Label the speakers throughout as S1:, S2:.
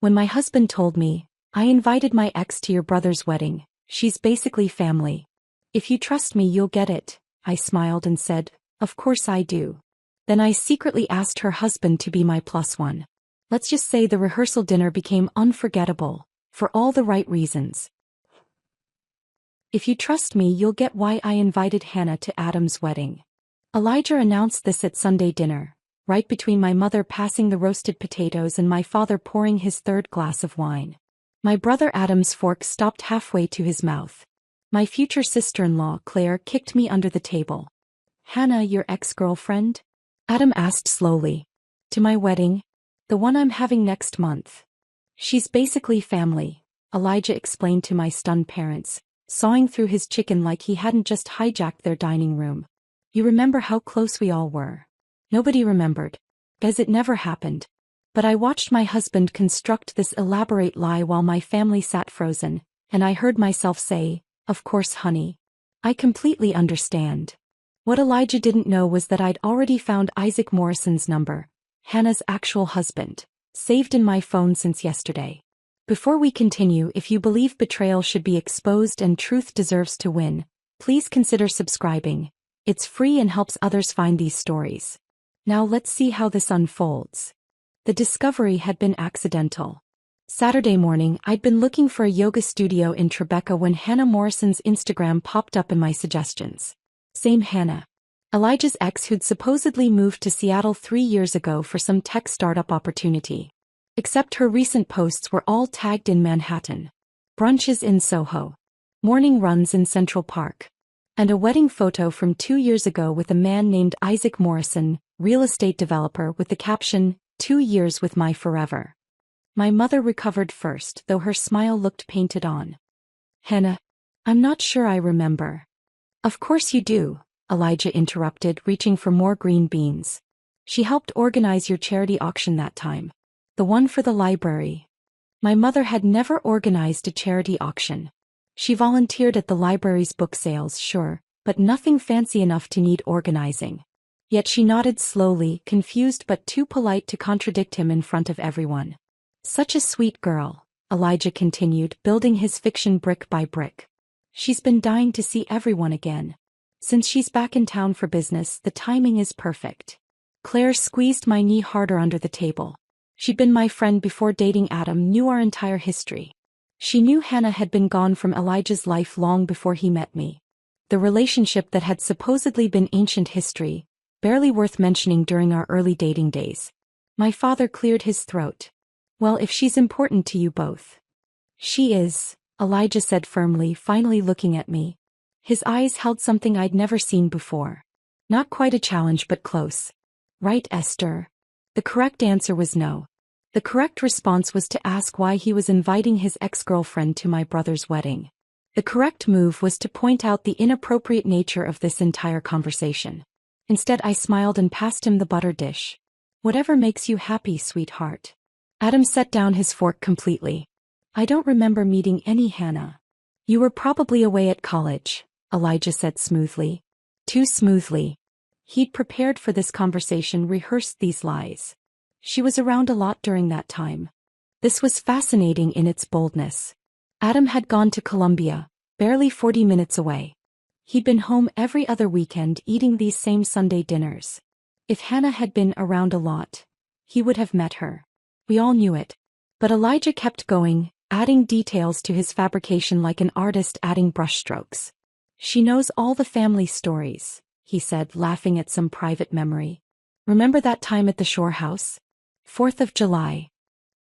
S1: When my husband told me, I invited my ex to your brother's wedding, she's basically family. If you trust me, you'll get it, I smiled and said, of course I do. Then I secretly asked her husband to be my plus one. Let's just say the rehearsal dinner became unforgettable, for all the right reasons. If you trust me, you'll get why I invited Hannah to Adam's wedding. Elijah announced this at Sunday dinner, right between my mother passing the roasted potatoes and my father pouring his third glass of wine. My brother Adam's fork stopped halfway to his mouth. My future sister-in-law, Claire, kicked me under the table. Hannah, your ex-girlfriend? Adam asked slowly. To my wedding? The one I'm having next month. She's basically family, Elijah explained to my stunned parents, sawing through his chicken like he hadn't just hijacked their dining room. You remember how close we all were? Nobody remembered, as it never happened. But I watched my husband construct this elaborate lie while my family sat frozen, and I heard myself say, of course, honey. I completely understand. What Elijah didn't know was that I'd already found Isaac Morrison's number, Hannah's actual husband, saved in my phone since yesterday. Before we continue, if you believe betrayal should be exposed and truth deserves to win, please consider subscribing. It's free and helps others find these stories. Now let's see how this unfolds. The discovery had been accidental. Saturday morning, I'd been looking for a yoga studio in Tribeca when Hannah Morrison's Instagram popped up in my suggestions. Same Hannah. Elijah's ex who'd supposedly moved to Seattle 3 years ago for some tech startup opportunity. Except her recent posts were all tagged in Manhattan. Brunches in Soho. Morning runs in Central Park. And a wedding photo from 2 years ago with a man named Isaac Morrison, real estate developer, with the caption, 2 years with my forever. My mother recovered first, though her smile looked painted on. Hannah, I'm not sure I remember. Of course you do, Elijah interrupted, reaching for more green beans. She helped organize your charity auction that time. The one for the library. My mother had never organized a charity auction. She volunteered at the library's book sales, sure, but nothing fancy enough to need organizing. Yet she nodded slowly, confused but too polite to contradict him in front of everyone. Such a sweet girl, Elijah continued, building his fiction brick by brick. She's been dying to see everyone again. Since she's back in town for business, the timing is perfect. Claire squeezed my knee harder under the table. She'd been my friend before dating Adam, knew our entire history. She knew Hannah had been gone from Elijah's life long before he met me. The relationship that had supposedly been ancient history, barely worth mentioning during our early dating days. My father cleared his throat. Well, if she's important to you both. She is, Elijah said firmly, finally looking at me. His eyes held something I'd never seen before. Not quite a challenge, but close. Right, Esther? The correct answer was no. The correct response was to ask why he was inviting his ex-girlfriend to my brother's wedding. The correct move was to point out the inappropriate nature of this entire conversation. Instead, I smiled and passed him the butter dish. Whatever makes you happy, sweetheart. Adam set down his fork completely. I don't remember meeting any Hannah. You were probably away at college, Elijah said smoothly. Too smoothly. He'd prepared for this conversation, rehearsed these lies. She was around a lot during that time. This was fascinating in its boldness. Adam had gone to Columbia, barely 40 minutes away. He'd been home every other weekend eating these same Sunday dinners. If Hannah had been around a lot, he would have met her. We all knew it. But Elijah kept going, adding details to his fabrication like an artist adding brushstrokes. She knows all the family stories, he said, laughing at some private memory. Remember that time at the shore house? 4th of July.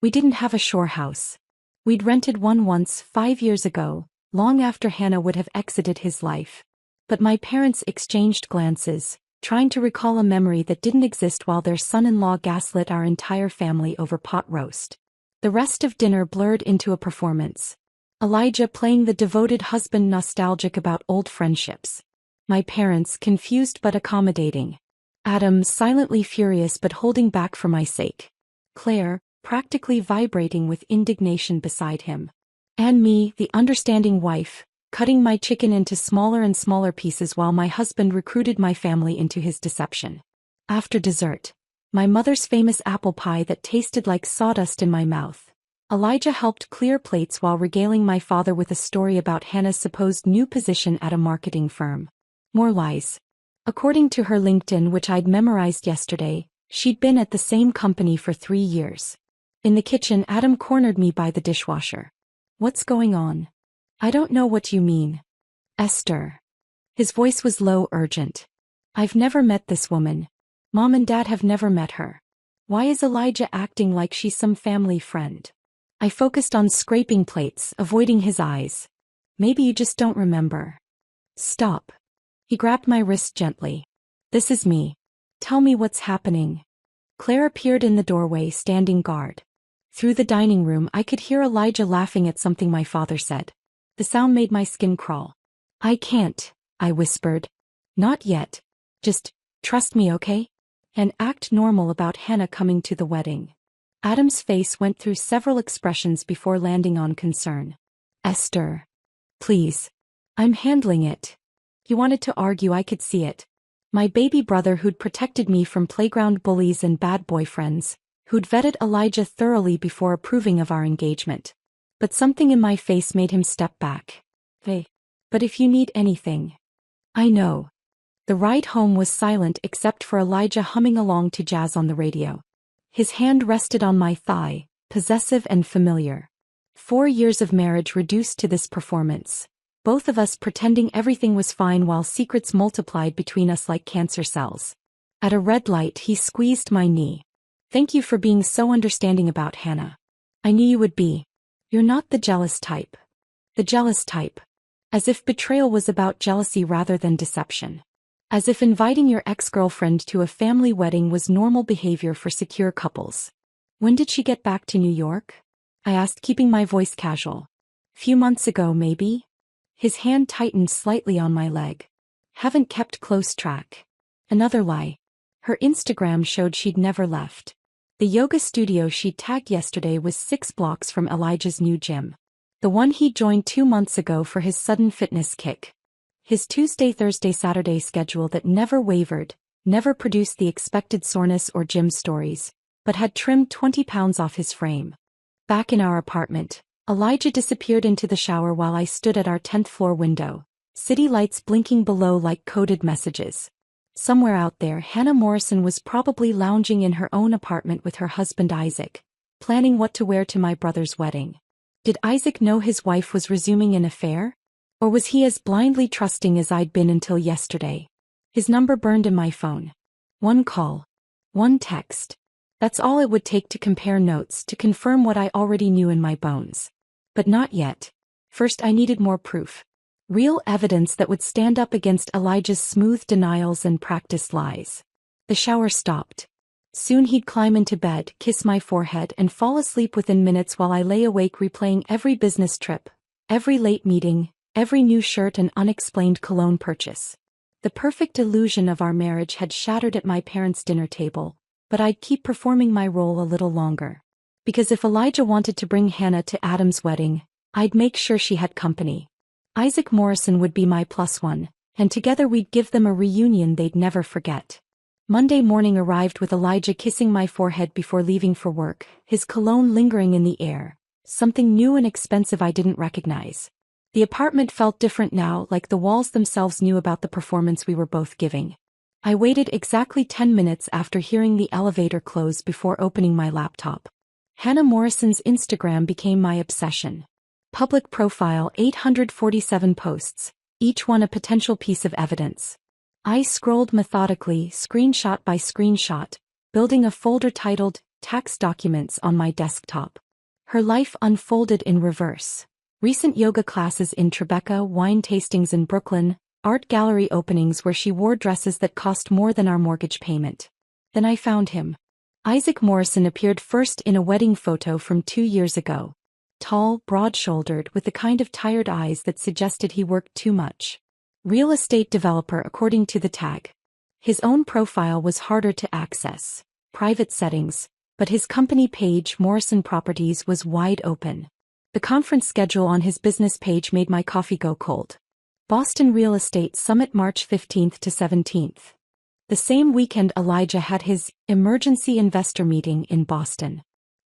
S1: We didn't have a shore house. We'd rented one once 5 years ago, long after Hannah would have exited his life. But my parents exchanged glances, trying to recall a memory that didn't exist while their son-in-law gaslit our entire family over pot roast. The rest of dinner blurred into a performance. Elijah playing the devoted husband, nostalgic about old friendships. My parents confused but accommodating. Adam silently furious but holding back for my sake. Claire, practically vibrating with indignation beside him. And me, the understanding wife, cutting my chicken into smaller and smaller pieces while my husband recruited my family into his deception. After dessert, my mother's famous apple pie that tasted like sawdust in my mouth. Elijah helped clear plates while regaling my father with a story about Hannah's supposed new position at a marketing firm. More lies. According to her LinkedIn, which I'd memorized yesterday, she'd been at the same company for 3 years. In the kitchen, Adam cornered me by the dishwasher. What's going on? I don't know what you mean. Esther. His voice was low, urgent. I've never met this woman. Mom and Dad have never met her. Why is Elijah acting like she's some family friend? I focused on scraping plates, avoiding his eyes. Maybe you just don't remember. Stop. He grabbed my wrist gently. This is me. Tell me what's happening. Claire appeared in the doorway, standing guard. Through the dining room, I could hear Elijah laughing at something my father said. The sound made my skin crawl. I can't, I whispered. Not yet. Just trust me, okay? And act normal about Hannah coming to the wedding. Adam's face went through several expressions before landing on concern. Esther. Please. I'm handling it. He wanted to argue, I could see it. My baby brother who'd protected me from playground bullies and bad boyfriends, who'd vetted Elijah thoroughly before approving of our engagement. But something in my face made him step back. Hey. But if you need anything. I know. The ride home was silent except for Elijah humming along to jazz on the radio. His hand rested on my thigh, possessive and familiar. 4 years of marriage reduced to this performance. Both of us pretending everything was fine while secrets multiplied between us like cancer cells. At a red light, he squeezed my knee. Thank you for being so understanding about Hannah. I knew you would be. You're not the jealous type. The jealous type. As if betrayal was about jealousy rather than deception. As if inviting your ex-girlfriend to a family wedding was normal behavior for secure couples. When did she get back to New York? I asked, keeping my voice casual. Few months ago, maybe? His hand tightened slightly on my leg. Haven't kept close track. Another lie. Her Instagram showed she'd never left. The yoga studio she'd tagged yesterday was 6 blocks from Elijah's new gym. The one he joined 2 months ago for his sudden fitness kick. His Tuesday, Thursday, Saturday schedule that never wavered, never produced the expected soreness or gym stories, but had trimmed 20 pounds off his frame. Back in our apartment, Elijah disappeared into the shower while I stood at our 10th floor window, city lights blinking below like coded messages. Somewhere out there, Hannah Morrison was probably lounging in her own apartment with her husband Isaac, planning what to wear to my brother's wedding. Did Isaac know his wife was resuming an affair? Or was he as blindly trusting as I'd been until yesterday? His number burned in my phone. 1 call. 1 text. That's all it would take to compare notes to confirm what I already knew in my bones. But not yet. First I needed more proof. Real evidence that would stand up against Elijah's smooth denials and practiced lies. The shower stopped. Soon he'd climb into bed, kiss my forehead and fall asleep within minutes while I lay awake replaying every business trip, every late meeting, every new shirt and unexplained cologne purchase. The perfect illusion of our marriage had shattered at my parents' dinner table, but I'd keep performing my role a little longer. Because if Elijah wanted to bring Hannah to Adam's wedding, I'd make sure she had company. Isaac Morrison would be my +1, and together we'd give them a reunion they'd never forget. Monday morning arrived with Elijah kissing my forehead before leaving for work, his cologne lingering in the air, something new and expensive I didn't recognize. The apartment felt different now, like the walls themselves knew about the performance we were both giving. I waited exactly 10 minutes after hearing the elevator close before opening my laptop. Hannah Morrison's Instagram became my obsession. Public profile, 847 posts, each one a potential piece of evidence. I scrolled methodically, screenshot by screenshot, building a folder titled Tax Documents on my desktop. Her life unfolded in reverse. Recent yoga classes in Tribeca, wine tastings in Brooklyn, art gallery openings where she wore dresses that cost more than our mortgage payment. Then I found him. Isaac Morrison appeared first in a wedding photo from 2 years ago. Tall, broad-shouldered, with the kind of tired eyes that suggested he worked too much. Real estate developer according to the tag. His own profile was harder to access, private settings, but his company page, Morrison Properties, was wide open. The conference schedule on his business page made my coffee go cold. Boston Real Estate Summit March 15th to 17th. The same weekend Elijah had his emergency investor meeting in Boston.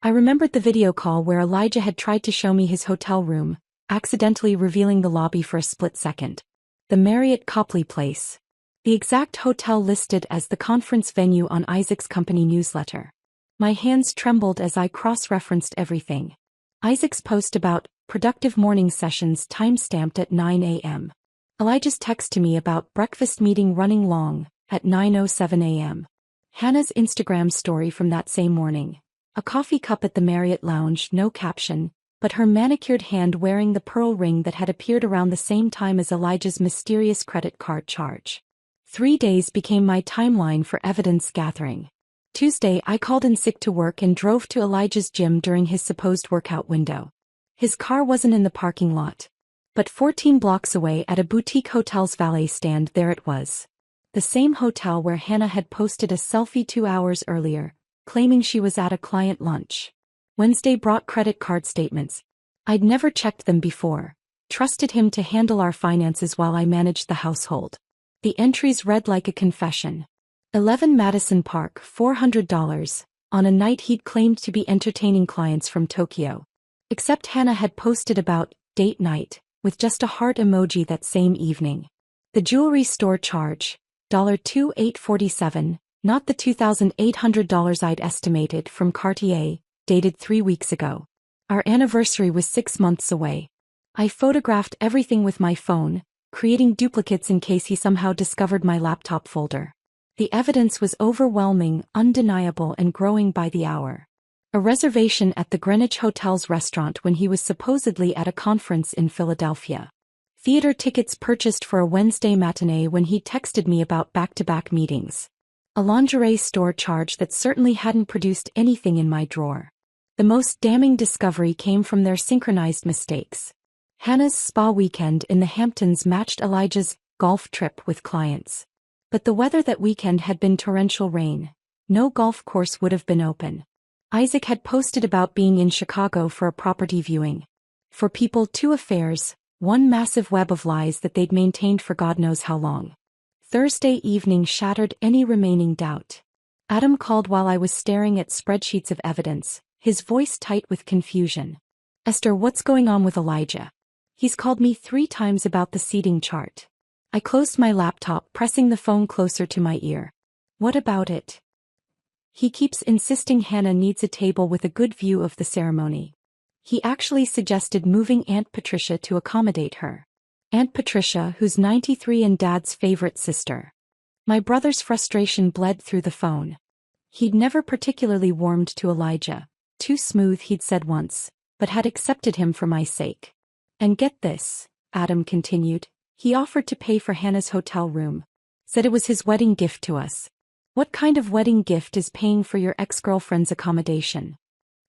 S1: I remembered the video call where Elijah had tried to show me his hotel room, accidentally revealing the lobby for a split second. The Marriott Copley Place. The exact hotel listed as the conference venue on Isaac's company newsletter. My hands trembled as I cross-referenced everything. Isaac's post about productive morning sessions time-stamped at 9 a.m. Elijah's text to me about breakfast meeting running long at 9:07 a.m. Hannah's Instagram story from that same morning. A coffee cup at the Marriott Lounge, no caption, but her manicured hand wearing the pearl ring that had appeared around the same time as Elijah's mysterious credit card charge. 3 days became my timeline for evidence gathering. Tuesday, I called in sick to work and drove to Elijah's gym during his supposed workout window. His car wasn't in the parking lot, but 14 blocks away at a boutique hotel's valet stand there it was. The same hotel where Hannah had posted a selfie 2 hours earlier, claiming she was at a client lunch. Wednesday brought credit card statements. I'd never checked them before. Trusted him to handle our finances while I managed the household. The entries read like a confession. 11 Madison Park, $400, on a night he'd claimed to be entertaining clients from Tokyo. Except Hannah had posted about date night, with just a heart emoji that same evening. The jewelry store charge, $2,847, not the $2,800 I'd estimated from Cartier, dated 3 weeks ago. Our anniversary was 6 months away. I photographed everything with my phone, creating duplicates in case he somehow discovered my laptop folder. The evidence was overwhelming, undeniable, and growing by the hour. A reservation at the Greenwich Hotel's restaurant when he was supposedly at a conference in Philadelphia. Theater tickets purchased for a Wednesday matinee when he texted me about back-to-back meetings. A lingerie store charge that certainly hadn't produced anything in my drawer. The most damning discovery came from their synchronized mistakes. Hannah's spa weekend in the Hamptons matched Elijah's golf trip with clients. But the weather that weekend had been torrential rain. No golf course would have been open. Isaac had posted about being in Chicago for a property viewing. For people, 2 affairs, one massive web of lies that they'd maintained for God knows how long. Thursday evening shattered any remaining doubt. Adam called while I was staring at spreadsheets of evidence, his voice tight with confusion. Esther, what's going on with Elijah? He's called me 3 times about the seating chart. I closed my laptop, pressing the phone closer to my ear. What about it? He keeps insisting Hannah needs a table with a good view of the ceremony. He actually suggested moving Aunt Patricia to accommodate her. Aunt Patricia, who's 93 and Dad's favorite sister. My brother's frustration bled through the phone. He'd never particularly warmed to Elijah. Too smooth, he'd said once, but had accepted him for my sake. And get this, Adam continued, he offered to pay for Hannah's hotel room. Said it was his wedding gift to us. What kind of wedding gift is paying for your ex-girlfriend's accommodation?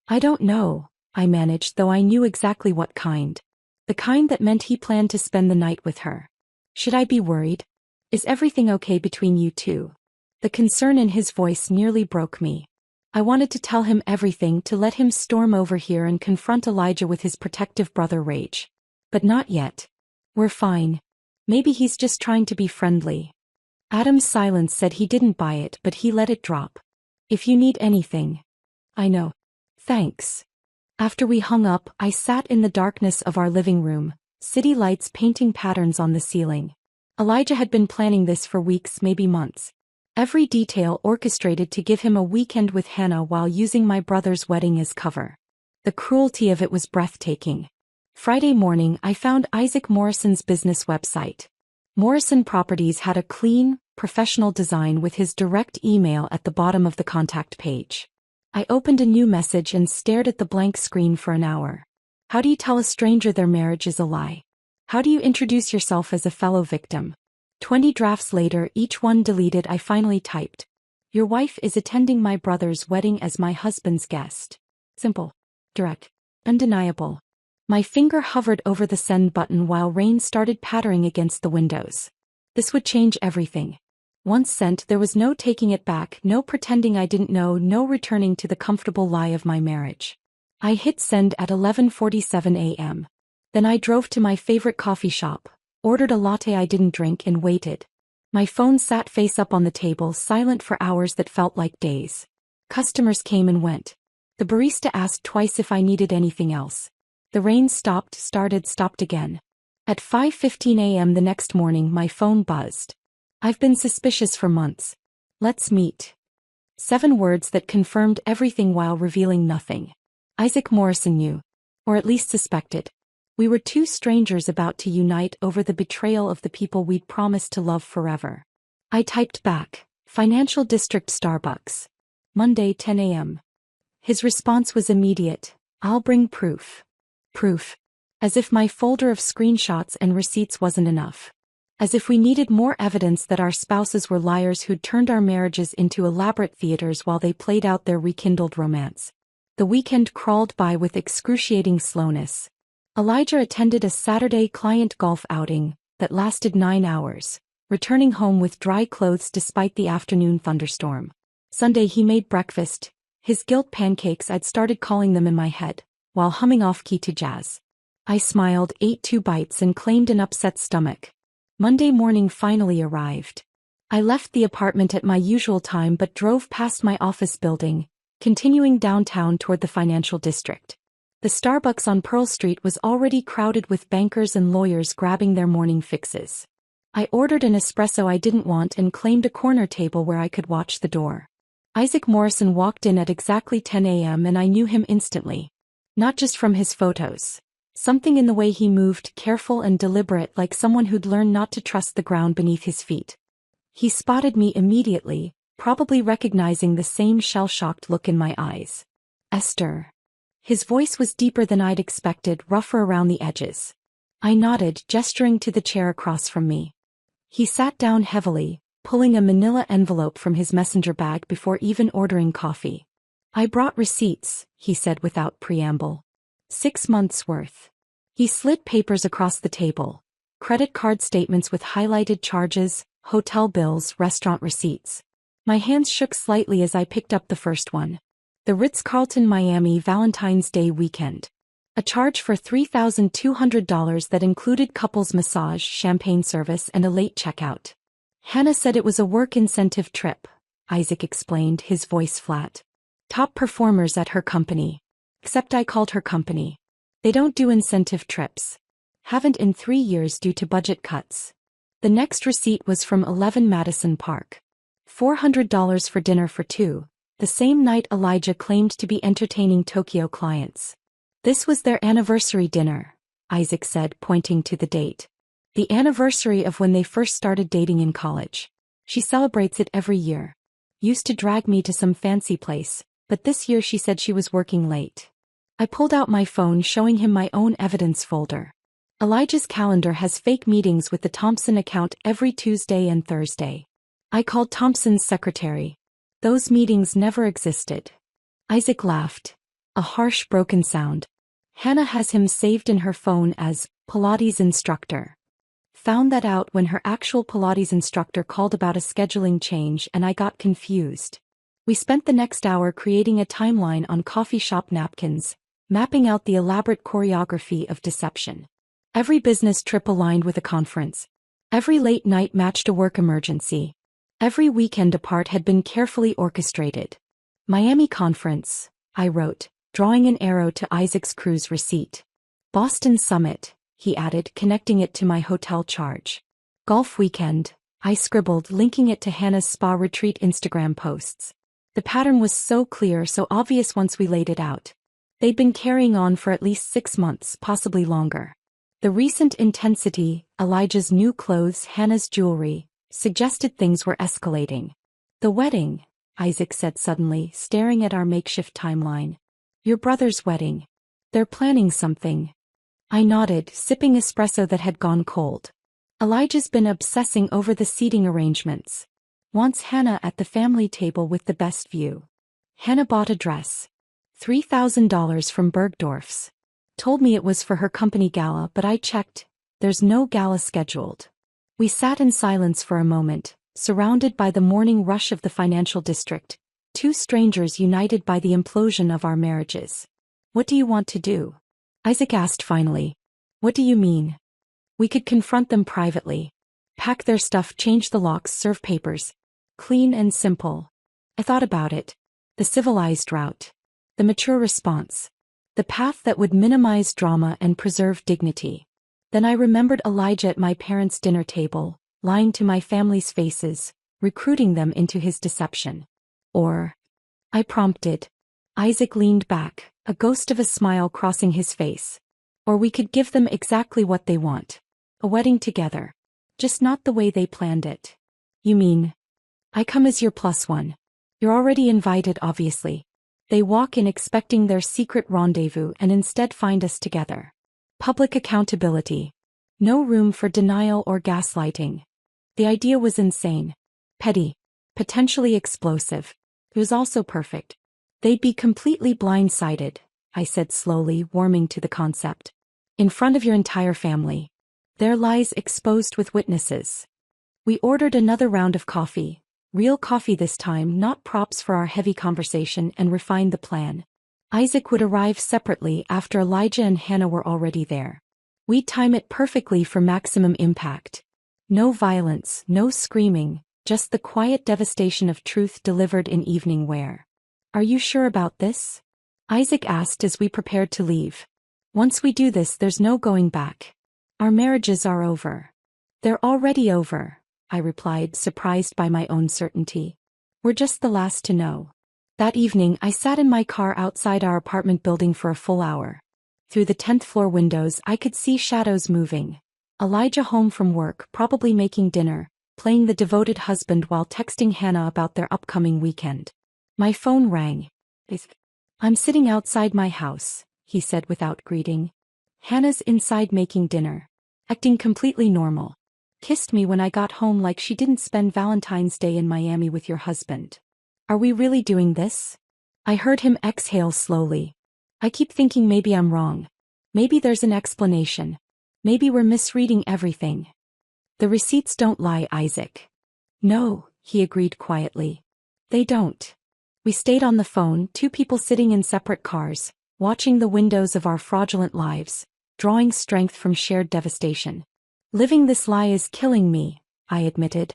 S1: I don't know, I managed, though I knew exactly what kind. The kind that meant he planned to spend the night with her. Should I be worried? Is everything okay between you two? The concern in his voice nearly broke me. I wanted to tell him everything, to let him storm over here and confront Elijah with his protective brother rage. But not yet. We're fine. Maybe he's just trying to be friendly. Adam's silence said he didn't buy it, but he let it drop. If you need anything. I know. Thanks. After we hung up, I sat in the darkness of our living room, city lights painting patterns on the ceiling. Elijah had been planning this for weeks, maybe months. Every detail orchestrated to give him a weekend with Hannah while using my brother's wedding as cover. The cruelty of it was breathtaking. Friday morning, I found Isaac Morrison's business website. Morrison Properties had a clean, professional design with his direct email at the bottom of the contact page. I opened a new message and stared at the blank screen for an hour. How do you tell a stranger their marriage is a lie? How do you introduce yourself as a fellow victim? 20 drafts later, each one deleted, I finally typed. Your wife is attending my brother's wedding as my husband's guest. Simple. Direct. Undeniable. My finger hovered over the send button while rain started pattering against the windows. This would change everything. Once sent, there was no taking it back, no pretending I didn't know, no returning to the comfortable lie of my marriage. I hit send at 11:47 a.m. Then I drove to my favorite coffee shop, ordered a latte I didn't drink, and waited. My phone sat face up on the table, silent for hours that felt like days. Customers came and went. The barista asked twice if I needed anything else. The rain stopped, started, stopped again. At 5:15 a.m. the next morning my phone buzzed. I've been suspicious for months. Let's meet. 7 words that confirmed everything while revealing nothing. Isaac Morrison knew. Or at least suspected. We were 2 strangers about to unite over the betrayal of the people we'd promised to love forever. I typed back, Financial District Starbucks. Monday 10 a.m. His response was immediate, I'll bring proof. Proof. As if my folder of screenshots and receipts wasn't enough. As if we needed more evidence that our spouses were liars who'd turned our marriages into elaborate theaters while they played out their rekindled romance. The weekend crawled by with excruciating slowness. Elijah attended a Saturday client golf outing that lasted 9 hours, returning home with dry clothes despite the afternoon thunderstorm. Sunday he made breakfast, his guilt pancakes I'd started calling them in my head, while humming off-key to jazz. I smiled, ate 2 bites and claimed an upset stomach. Monday morning finally arrived. I left the apartment at my usual time but drove past my office building, continuing downtown toward the financial district. The Starbucks on Pearl Street was already crowded with bankers and lawyers grabbing their morning fixes. I ordered an espresso I didn't want and claimed a corner table where I could watch the door. Isaac Morrison walked in at exactly 10 a.m. and I knew him instantly. Not just from his photos. Something in the way he moved, careful and deliberate, like someone who'd learned not to trust the ground beneath his feet. He spotted me immediately, probably recognizing the same shell-shocked look in my eyes. Esther. His voice was deeper than I'd expected, rougher around the edges. I nodded, gesturing to the chair across from me. He sat down heavily, pulling a manila envelope from his messenger bag before even ordering coffee. I brought receipts, he said without preamble. 6 months' worth. He slid papers across the table. Credit card statements with highlighted charges, hotel bills, restaurant receipts. My hands shook slightly as I picked up the first one. The Ritz-Carlton Miami Valentine's Day weekend. A charge for $3,200 that included couples massage, champagne service and a late checkout. Hannah said it was a work incentive trip, Isaac explained, his voice flat. Top performers at her company. Except I called her company. They don't do incentive trips. Haven't in 3 years due to budget cuts. The next receipt was from 11 Madison Park. $400 for dinner for 2, the same night Elijah claimed to be entertaining Tokyo clients. This was their anniversary dinner, Isaac said, pointing to the date. The anniversary of when they first started dating in college. She celebrates it every year. Used to drag me to some fancy place, but this year she said she was working late. I pulled out my phone, showing him my own evidence folder. Elijah's calendar has fake meetings with the Thompson account every Tuesday and Thursday. I called Thompson's secretary. Those meetings never existed. Isaac laughed. A harsh, broken sound. Hannah has him saved in her phone as Pilates instructor. Found that out when her actual Pilates instructor called about a scheduling change and I got confused. We spent the next hour creating a timeline on coffee shop napkins, mapping out the elaborate choreography of deception. Every business trip aligned with a conference. Every late night matched a work emergency. Every weekend apart had been carefully orchestrated. Miami conference, I wrote, drawing an arrow to Isaac's cruise receipt. Boston summit, he added, connecting it to my hotel charge. Golf weekend, I scribbled, linking it to Hannah's spa retreat Instagram posts. The pattern was so clear, so obvious once we laid it out. They'd been carrying on for at least 6 months, possibly longer. The recent intensity, Elijah's new clothes, Hannah's jewelry, suggested things were escalating. The wedding, Isaac said suddenly, staring at our makeshift timeline. Your brother's wedding. They're planning something. I nodded, sipping espresso that had gone cold. Elijah's been obsessing over the seating arrangements. Wants Hannah at the family table with the best view. Hannah bought a dress. $3,000 from Bergdorf's. Told me it was for her company gala, but I checked. There's no gala scheduled. We sat in silence for a moment, surrounded by the morning rush of the financial district, 2 strangers united by the implosion of our marriages. What do you want to do? Isaac asked finally. What do you mean? We could confront them privately. Pack their stuff, change the locks, serve papers. Clean and simple. I thought about it. The civilized route. The mature response. The path that would minimize drama and preserve dignity. Then I remembered Elijah at my parents' dinner table, lying to my family's faces, recruiting them into his deception. Or, I prompted. Isaac leaned back, a ghost of a smile crossing his face. Or we could give them exactly what they want. A wedding together. Just not the way they planned it. You mean? I come as your plus one. You're already invited, obviously. They walk in expecting their secret rendezvous and instead find us together. Public accountability. No room for denial or gaslighting. The idea was insane. Petty. Potentially explosive. It was also perfect. They'd be completely blindsided, I said slowly, warming to the concept. In front of your entire family. Their lies exposed with witnesses. We ordered another round of coffee. Real coffee this time, not props for our heavy conversation, and refined the plan. Isaac would arrive separately after Elijah and Hannah were already there. We'd time it perfectly for maximum impact. No violence, no screaming, just the quiet devastation of truth delivered in evening wear. Are you sure about this? Isaac asked as we prepared to leave. Once we do this, there's no going back. Our marriages are over. They're already over, I replied, surprised by my own certainty. We're just the last to know. That evening, I sat in my car outside our apartment building for a full hour. Through the 10th floor windows, I could see shadows moving. Elijah home from work, probably making dinner, playing the devoted husband while texting Hannah about their upcoming weekend. My phone rang. I'm sitting outside my house, he said without greeting. Hannah's inside making dinner. Acting completely normal. Kissed me when I got home like she didn't spend Valentine's Day in Miami with your husband. Are we really doing this? I heard him exhale slowly. I keep thinking maybe I'm wrong. Maybe there's an explanation. Maybe we're misreading everything. The receipts don't lie, Isaac. No, he agreed quietly. They don't. We stayed on the phone, two people sitting in separate cars, watching the windows of our fraudulent lives, drawing strength from shared devastation. Living this lie is killing me, I admitted.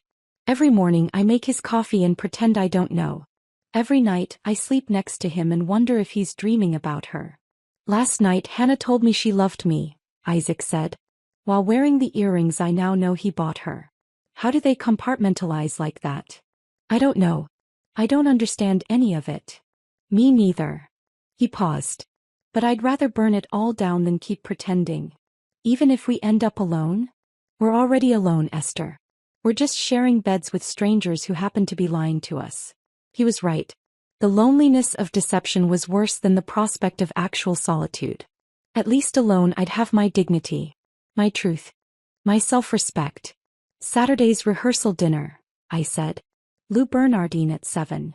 S1: Every morning I make his coffee and pretend I don't know. Every night I sleep next to him and wonder if he's dreaming about her. Last night Hannah told me she loved me, Isaac said. While wearing the earrings I now know he bought her. How do they compartmentalize like that? I don't know. I don't understand any of it. Me neither. He paused. But I'd rather burn it all down than keep pretending. Even if we end up alone? We're already alone, Esther. We're just sharing beds with strangers who happen to be lying to us. He was right. The loneliness of deception was worse than the prospect of actual solitude. At least alone I'd have my dignity. My truth. My self-respect. Saturday's rehearsal dinner, I said. Lou Bernardine at 7.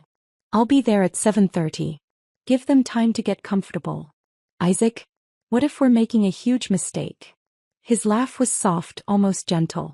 S1: I'll be there at 7:30. Give them time to get comfortable. Isaac, what if we're making a huge mistake? His laugh was soft, almost gentle.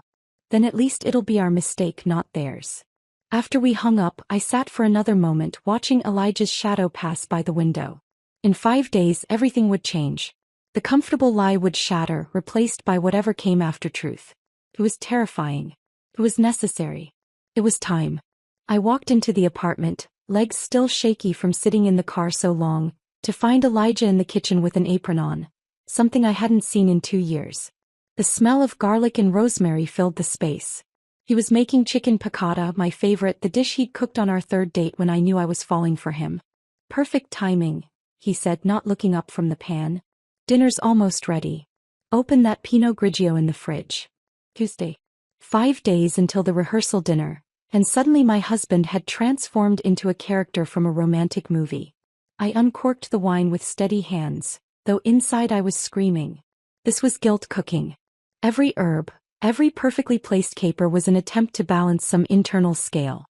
S1: Then at least it'll be our mistake, not theirs. After we hung up, I sat for another moment watching Elijah's shadow pass by the window. In 5 days, everything would change. The comfortable lie would shatter, replaced by whatever came after truth. It was terrifying. It was necessary. It was time. I walked into the apartment, legs still shaky from sitting in the car so long, to find Elijah in the kitchen with an apron on. Something I hadn't seen in 2 years. The smell of garlic and rosemary filled the space. He was making chicken piccata, my favorite, the dish he'd cooked on our third date when I knew I was falling for him. Perfect timing, he said, not looking up from the pan. Dinner's almost ready. Open that Pinot Grigio in the fridge. Tuesday. 5 days until the rehearsal dinner, and suddenly my husband had transformed into a character from a romantic movie. I uncorked the wine with steady hands, though inside I was screaming. This was guilt cooking. Every herb, every perfectly placed caper was an attempt to balance some internal scale.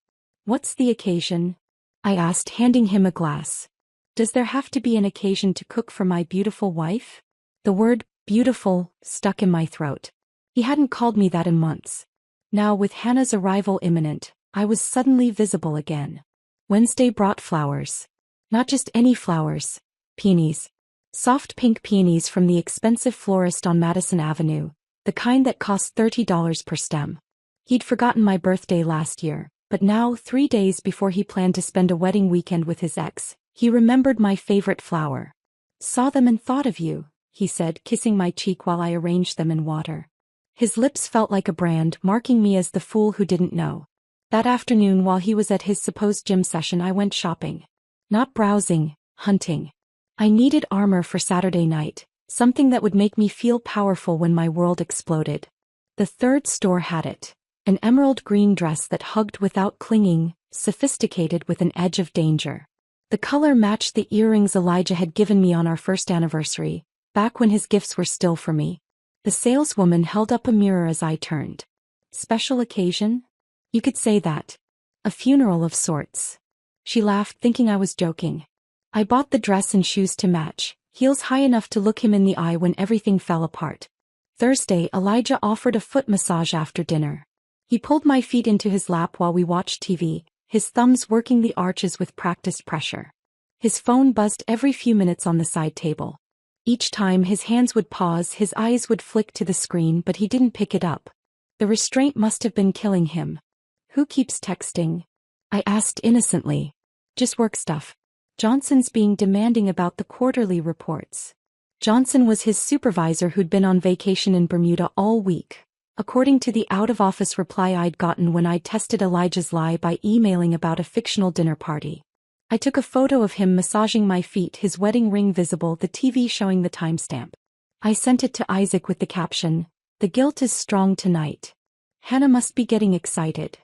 S1: What's the occasion? I asked, handing him a glass. Does there have to be an occasion to cook for my beautiful wife? The word, beautiful, stuck in my throat. He hadn't called me that in months. Now, with Hannah's arrival imminent, I was suddenly visible again. Wednesday brought flowers. Not just any flowers. Peonies. Soft pink peonies from the expensive florist on Madison Avenue, the kind that cost $30 per stem. He'd forgotten my birthday last year, but now, 3 days before he planned to spend a wedding weekend with his ex, He remembered my favorite flower. Saw them and thought of you, he said, kissing my cheek while I arranged them in water. His lips felt like a brand, marking me as the fool who didn't know. That afternoon while he was at his supposed gym session, I went shopping. Not browsing, hunting. I needed armor for Saturday night, something that would make me feel powerful when my world exploded. The third store had it. An emerald green dress that hugged without clinging, sophisticated with an edge of danger. The color matched the earrings Elijah had given me on our first anniversary, back when his gifts were still for me. The saleswoman held up a mirror as I turned. Special occasion? You could say that. A funeral of sorts. She laughed, thinking I was joking. I bought the dress and shoes to match, heels high enough to look him in the eye when everything fell apart. Thursday, Elijah offered a foot massage after dinner. He pulled my feet into his lap while we watched TV, his thumbs working the arches with practiced pressure. His phone buzzed every few minutes on the side table. Each time his hands would pause, his eyes would flick to the screen, but he didn't pick it up. The restraint must have been killing him. Who keeps texting? I asked innocently. Just work stuff. Johnson's being demanding about the quarterly reports. Johnson was his supervisor who'd been on vacation in Bermuda all week, according to the out-of-office reply I'd gotten when I tested Elijah's lie by emailing about a fictional dinner party. I took a photo of him massaging my feet, his wedding ring visible, the TV showing the timestamp. I sent it to Isaac with the caption, "The guilt is strong tonight. Hannah must be getting excited."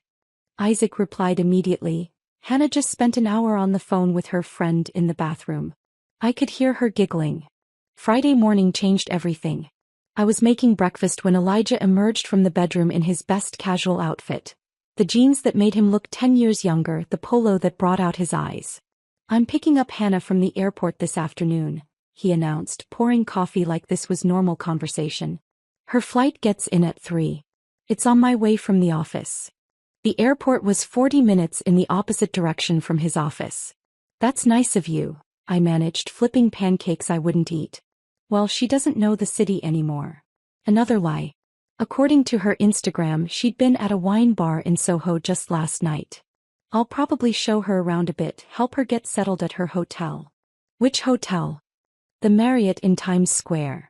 S1: Isaac replied immediately, "Hannah just spent an hour on the phone with her friend in the bathroom." I could hear her giggling. Friday morning changed everything. I was making breakfast when Elijah emerged from the bedroom in his best casual outfit. The jeans that made him look 10 years younger, the polo that brought out his eyes. "I'm picking up Hannah from the airport this afternoon," he announced, pouring coffee like this was normal conversation. "Her flight gets in at 3. It's on my way from the office." The airport was 40 minutes in the opposite direction from his office. "That's nice of you," I managed, flipping pancakes I wouldn't eat. "Well, she doesn't know the city anymore." Another lie. According to her Instagram, she'd been at a wine bar in Soho just last night. I'll probably show her around a bit, help her get settled at her hotel. Which hotel? The Marriott in Times Square.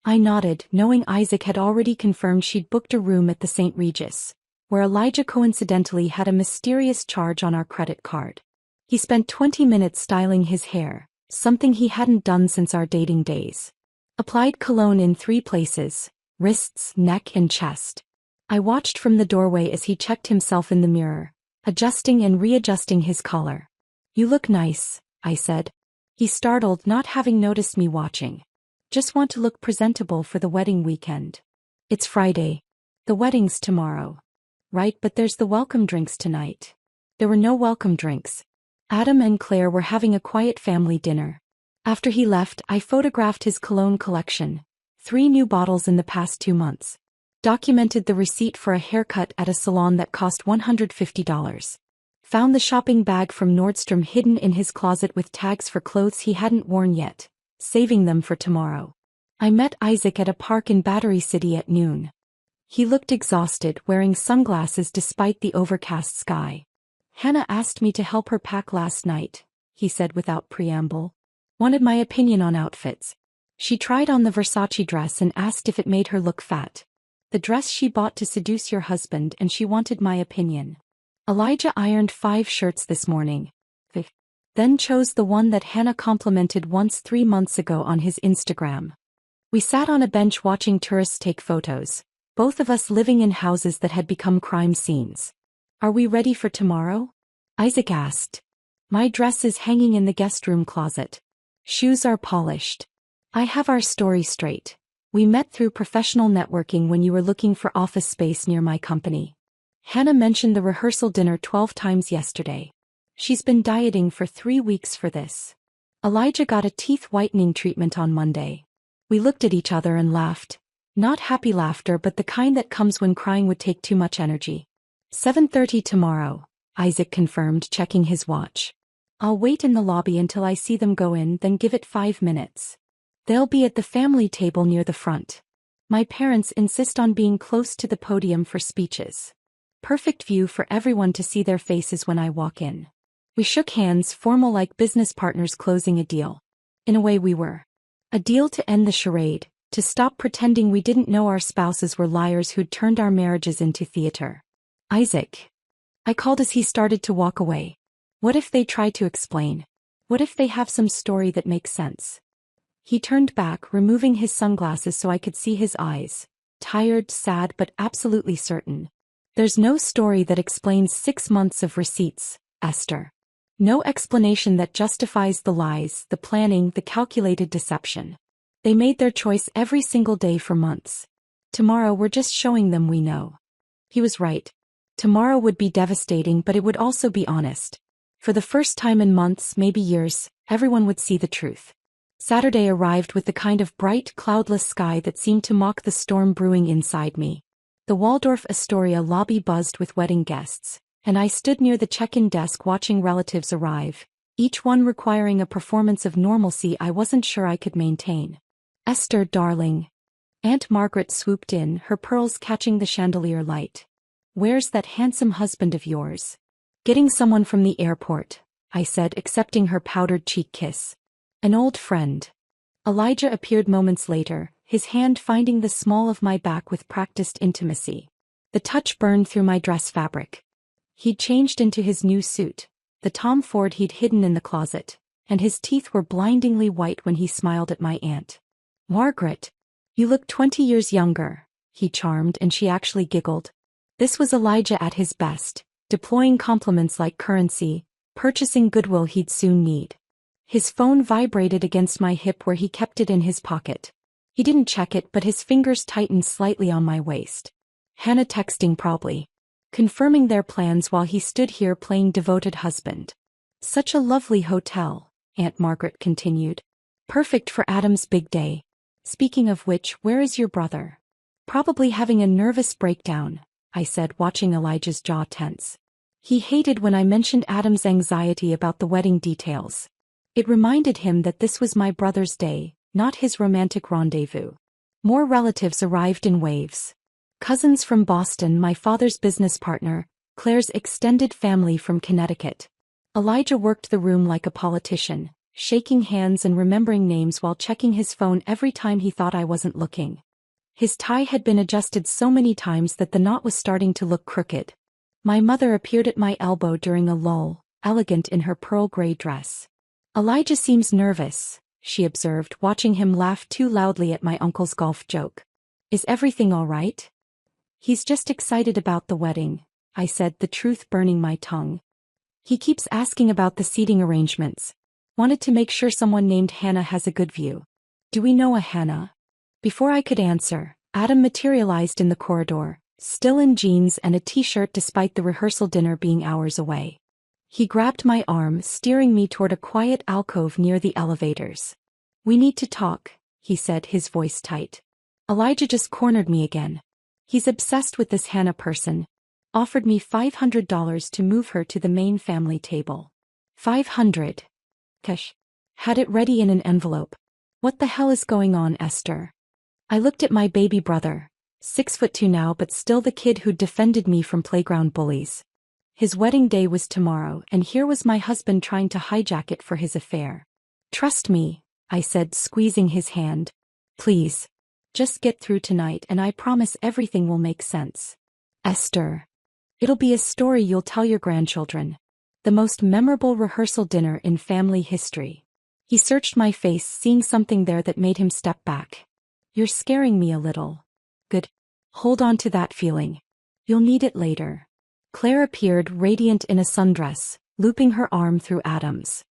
S1: I nodded, knowing Isaac had already confirmed she'd booked a room at the St. Regis, where Elijah coincidentally had a mysterious charge on our credit card. He spent 20 minutes styling his hair, something he hadn't done since our dating days. Applied cologne in 3 places, wrists, neck and chest. I watched from the doorway as he checked himself in the mirror, adjusting and readjusting his collar. "You look nice," I said. He startled, not having noticed me watching. "Just want to look presentable for the wedding weekend." "It's Friday. The wedding's tomorrow." "Right, but there's the welcome drinks tonight." There were no welcome drinks. Adam and Claire were having a quiet family dinner. After he left, I photographed his cologne collection, 3 new bottles in the past 2 months. Documented the receipt for a haircut at a salon that cost $150. Found the shopping bag from Nordstrom hidden in his closet with tags for clothes he hadn't worn yet, saving them for tomorrow. I met Isaac at a park in Battery City at noon. He looked exhausted, wearing sunglasses despite the overcast sky. "Hannah asked me to help her pack last night," he said without preamble. "Wanted my opinion on outfits. She tried on the Versace dress and asked if it made her look fat. The dress she bought to seduce your husband, and she wanted my opinion. Elijah ironed 5 shirts this morning. Then chose the one that Hannah complimented once 3 months ago on his Instagram. We sat on a bench watching tourists take photos, both of us living in houses that had become crime scenes. Are we ready for tomorrow?" Isaac asked. "My dress is hanging in the guest room closet. Shoes are polished. I have our story straight. We met through professional networking when you were looking for office space near my company. Hannah mentioned the rehearsal dinner 12 times yesterday. She's been dieting for 3 weeks for this. Elijah got a teeth whitening treatment on Monday." We looked at each other and laughed. Not happy laughter, but the kind that comes when crying would take too much energy. 7:30 tomorrow, Isaac confirmed, checking his watch. "I'll wait in the lobby until I see them go in, then give it 5 minutes. They'll be at the family table near the front. My parents insist on being close to the podium for speeches. Perfect view for everyone to see their faces when I walk in." We shook hands, formal like business partners closing a deal. In a way we were. A deal to end the charade, to stop pretending we didn't know our spouses were liars who'd turned our marriages into theater. Isaac. I called as he started to walk away. What if they try to explain? What if they have some story that makes sense? He turned back, removing his sunglasses so I could see his eyes. Tired, sad, but absolutely certain. There's no story that explains 6 months of receipts, Esther. No explanation that justifies the lies, the planning, the calculated deception. They made their choice every single day for months. Tomorrow we're just showing them we know. He was right. Tomorrow would be devastating, but it would also be honest. For the first time in months, maybe years, everyone would see the truth. Saturday arrived with the kind of bright, cloudless sky that seemed to mock the storm brewing inside me. The Waldorf Astoria lobby buzzed with wedding guests, and I stood near the check-in desk watching relatives arrive, each one requiring a performance of normalcy I wasn't sure I could maintain. Esther, darling. Aunt Margaret swooped in, her pearls catching the chandelier light. Where's that handsome husband of yours? Getting someone from the airport, I said, accepting her powdered cheek kiss. An old friend. Elijah appeared moments later, his hand finding the small of my back with practiced intimacy. The touch burned through my dress fabric. He'd changed into his new suit, the Tom Ford he'd hidden in the closet, and his teeth were blindingly white when he smiled at my aunt. Margaret, you look 20 years younger, he charmed, and she actually giggled. This was Elijah at his best, deploying compliments like currency, purchasing goodwill he'd soon need. His phone vibrated against my hip where he kept it in his pocket. He didn't check it, but his fingers tightened slightly on my waist. Hannah texting probably. Confirming their plans while he stood here playing devoted husband. Such a lovely hotel, Aunt Margaret continued. Perfect for Adam's big day. Speaking of which, where is your brother? Probably having a nervous breakdown, I said, watching Elijah's jaw tense. He hated when I mentioned Adam's anxiety about the wedding details. It reminded him that this was my brother's day, not his romantic rendezvous. More relatives arrived in waves. Cousins from Boston, my father's business partner, Claire's extended family from Connecticut. Elijah worked the room like a politician, shaking hands and remembering names while checking his phone every time he thought I wasn't looking. His tie had been adjusted so many times that the knot was starting to look crooked. My mother appeared at my elbow during a lull, elegant in her pearl gray dress. Elijah seems nervous, she observed, watching him laugh too loudly at my uncle's golf joke. Is everything all right? He's just excited about the wedding, I said, the truth burning my tongue. He keeps asking about the seating arrangements. Wanted to make sure someone named Hannah has a good view. Do we know a Hannah? Before I could answer, Adam materialized in the corridor, still in jeans and a t-shirt despite the rehearsal dinner being hours away. He grabbed my arm, steering me toward a quiet alcove near the elevators. We need to talk, he said, his voice tight. Elijah just cornered me again. He's obsessed with this Hannah person. Offered me $500 to move her to the main family table. 500. Cash. Had it ready in an envelope. What the hell is going on, Esther? I looked at my baby brother, 6'2" now but still the kid who'd defended me from playground bullies. His wedding day was tomorrow, and here was my husband trying to hijack it for his affair. Trust me, I said, squeezing his hand. Please. Just get through tonight and I promise everything will make sense. Esther. It'll be a story you'll tell your grandchildren. The most memorable rehearsal dinner in family history. He searched my face, seeing something there that made him step back. You're scaring me a little. Good. Hold on to that feeling. You'll need it later. Claire appeared, radiant in a sundress, looping her arm through Adam's.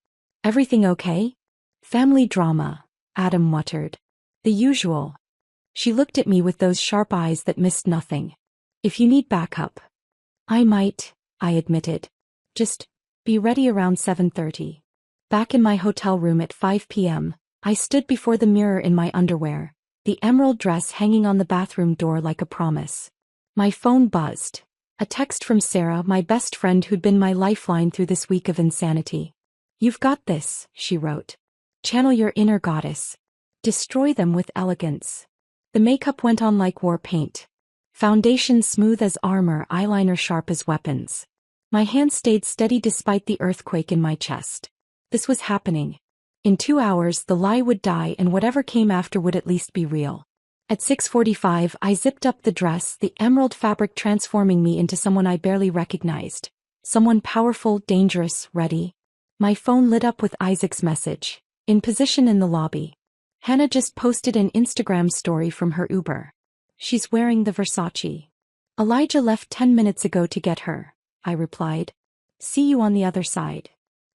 S1: Everything okay? Family drama, Adam muttered. The usual. She looked at me with those sharp eyes that missed nothing. If you need backup. I might, I admitted. Just be ready around 7:30. Back in my hotel room at 5 p.m., I stood before the mirror in my underwear, the emerald dress hanging on the bathroom door like a promise. My phone buzzed. A text from Sarah, my best friend who'd been my lifeline through this week of insanity. You've got this, she wrote. Channel your inner goddess. Destroy them with elegance. The makeup went on like war paint. Foundation smooth as armor, eyeliner sharp as weapons. My hand stayed steady despite the earthquake in my chest. This was happening. In 2 hours the lie would die and whatever came after would at least be real. At 6:45 I zipped up the dress, the emerald fabric transforming me into someone I barely recognized. Someone powerful, dangerous, ready. My phone lit up with Isaac's message. In position in the lobby. Hannah just posted an Instagram story from her Uber. She's wearing the Versace. Elijah left 10 minutes ago to get her, I replied. See you on the other side.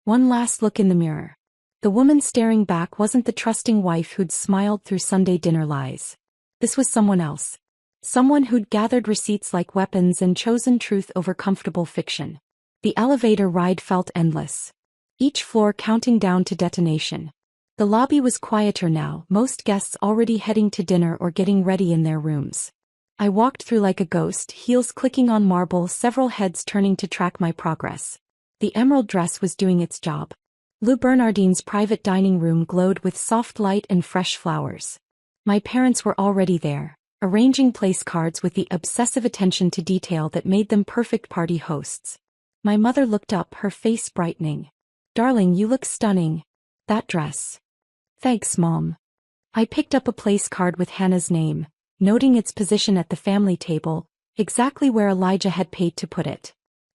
S1: One last look in the mirror. The woman staring back wasn't the trusting wife who'd smiled through Sunday dinner lies. This was someone else. Someone who'd gathered receipts like weapons and chosen truth over comfortable fiction. The elevator ride felt endless. Each floor counting down to detonation. The lobby was quieter now, most guests already heading to dinner or getting ready in their rooms. I walked through like a ghost, heels clicking on marble, several heads turning to track my progress. The emerald dress was doing its job. Lou Bernardine's private dining room glowed with soft light and fresh flowers. My parents were already there, arranging place cards with the obsessive attention to detail that made them perfect party hosts. My mother looked up, her face brightening. Darling, you look stunning. That dress. Thanks, Mom. I picked up a place card with Hannah's name, noting its position at the family table, exactly where Elijah had paid to put it.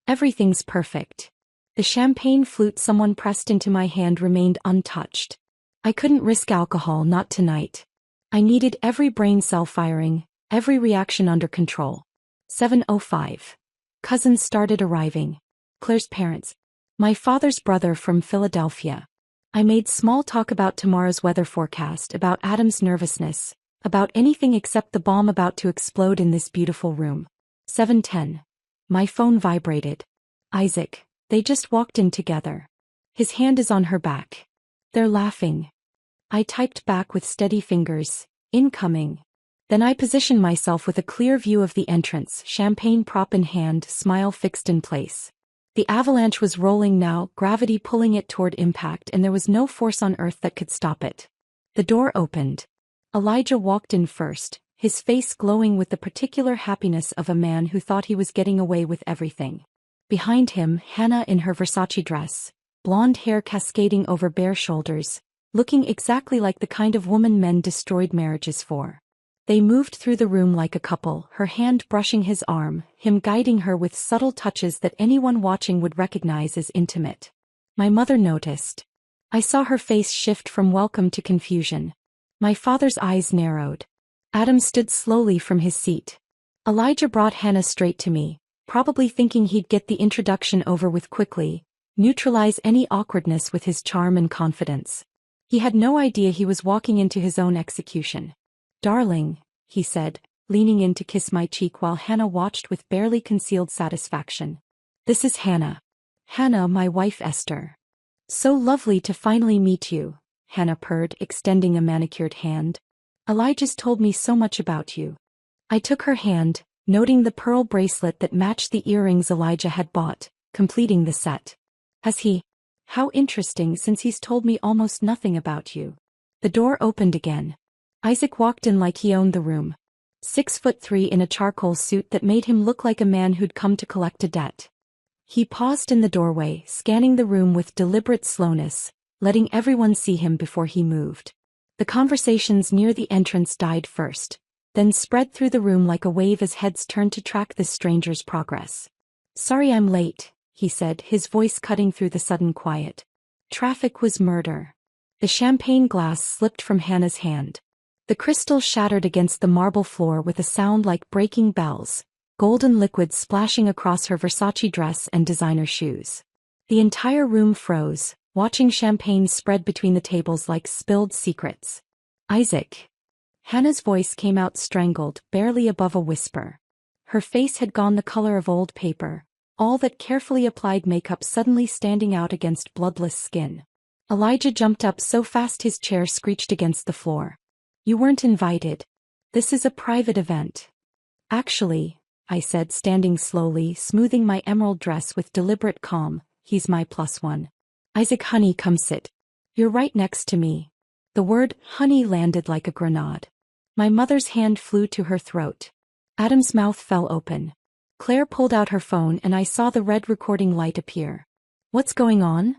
S1: Everything's perfect. The champagne flute someone pressed into my hand remained untouched. I couldn't risk alcohol, not tonight. I needed every brain cell firing, every reaction under control. 7:05. Cousins started arriving. Claire's parents. My father's brother from Philadelphia. I made small talk about tomorrow's weather forecast, about Adam's nervousness, about anything except the bomb about to explode in this beautiful room. 7:10. My phone vibrated. Isaac. They just walked in together. His hand is on her back. They're laughing. I typed back with steady fingers, incoming. Then I positioned myself with a clear view of the entrance, champagne prop in hand, smile fixed in place. The avalanche was rolling now, gravity pulling it toward impact, and there was no force on earth that could stop it. The door opened. Elijah walked in first, his face glowing with the particular happiness of a man who thought he was getting away with everything. Behind him, Hannah in her Versace dress, blonde hair cascading over bare shoulders, looking exactly like the kind of woman men destroyed marriages for. They moved through the room like a couple, her hand brushing his arm, him guiding her with subtle touches that anyone watching would recognize as intimate. My mother noticed. I saw her face shift from welcome to confusion. My father's eyes narrowed. Adam stood slowly from his seat. Elijah brought Hannah straight to me, probably thinking he'd get the introduction over with quickly, neutralize any awkwardness with his charm and confidence. He had no idea he was walking into his own execution. Darling, he said, leaning in to kiss my cheek while Hannah watched with barely concealed satisfaction. This is Hannah. Hannah, my wife Esther. So lovely to finally meet you, Hannah purred, extending a manicured hand. Elijah's told me so much about you. I took her hand, noting the pearl bracelet that matched the earrings Elijah had bought, completing the set. Has he? How interesting, since he's told me almost nothing about you. The door opened again. Isaac walked in like he owned the room. 6'3" in a charcoal suit that made him look like a man who'd come to collect a debt. He paused in the doorway, scanning the room with deliberate slowness, letting everyone see him before he moved. The conversations near the entrance died first, then spread through the room like a wave as heads turned to track this stranger's progress. Sorry I'm late, he said, his voice cutting through the sudden quiet. Traffic was murder. The champagne glass slipped from Hannah's hand. The crystal shattered against the marble floor with a sound like breaking bells, golden liquid splashing across her Versace dress and designer shoes. The entire room froze, watching champagne spread between the tables like spilled secrets. Isaac. Hannah's voice came out strangled, barely above a whisper. Her face had gone the color of old paper, all that carefully applied makeup suddenly standing out against bloodless skin. Elijah jumped up so fast his chair screeched against the floor. You weren't invited. This is a private event. Actually, I said, standing slowly, smoothing my emerald dress with deliberate calm, he's my +1. Isaac, honey, come sit. You're right next to me. The word honey landed like a grenade. My mother's hand flew to her throat. Adam's mouth fell open. Claire pulled out her phone and I saw the red recording light appear. "What's going on?"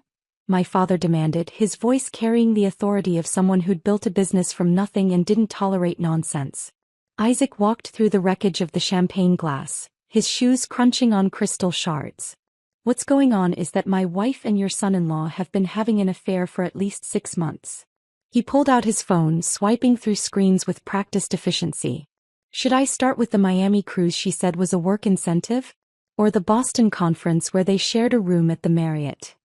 S1: my father demanded, his voice carrying the authority of someone who'd built a business from nothing and didn't tolerate nonsense. Isaac walked through the wreckage of the champagne glass, his shoes crunching on crystal shards. "What's going on is that my wife and your son-in-law have been having an affair for at least 6 months. He pulled out his phone, swiping through screens with practiced efficiency. "Should I start with the Miami cruise she said was a work incentive? Or the Boston conference where they shared a room at the Marriott?"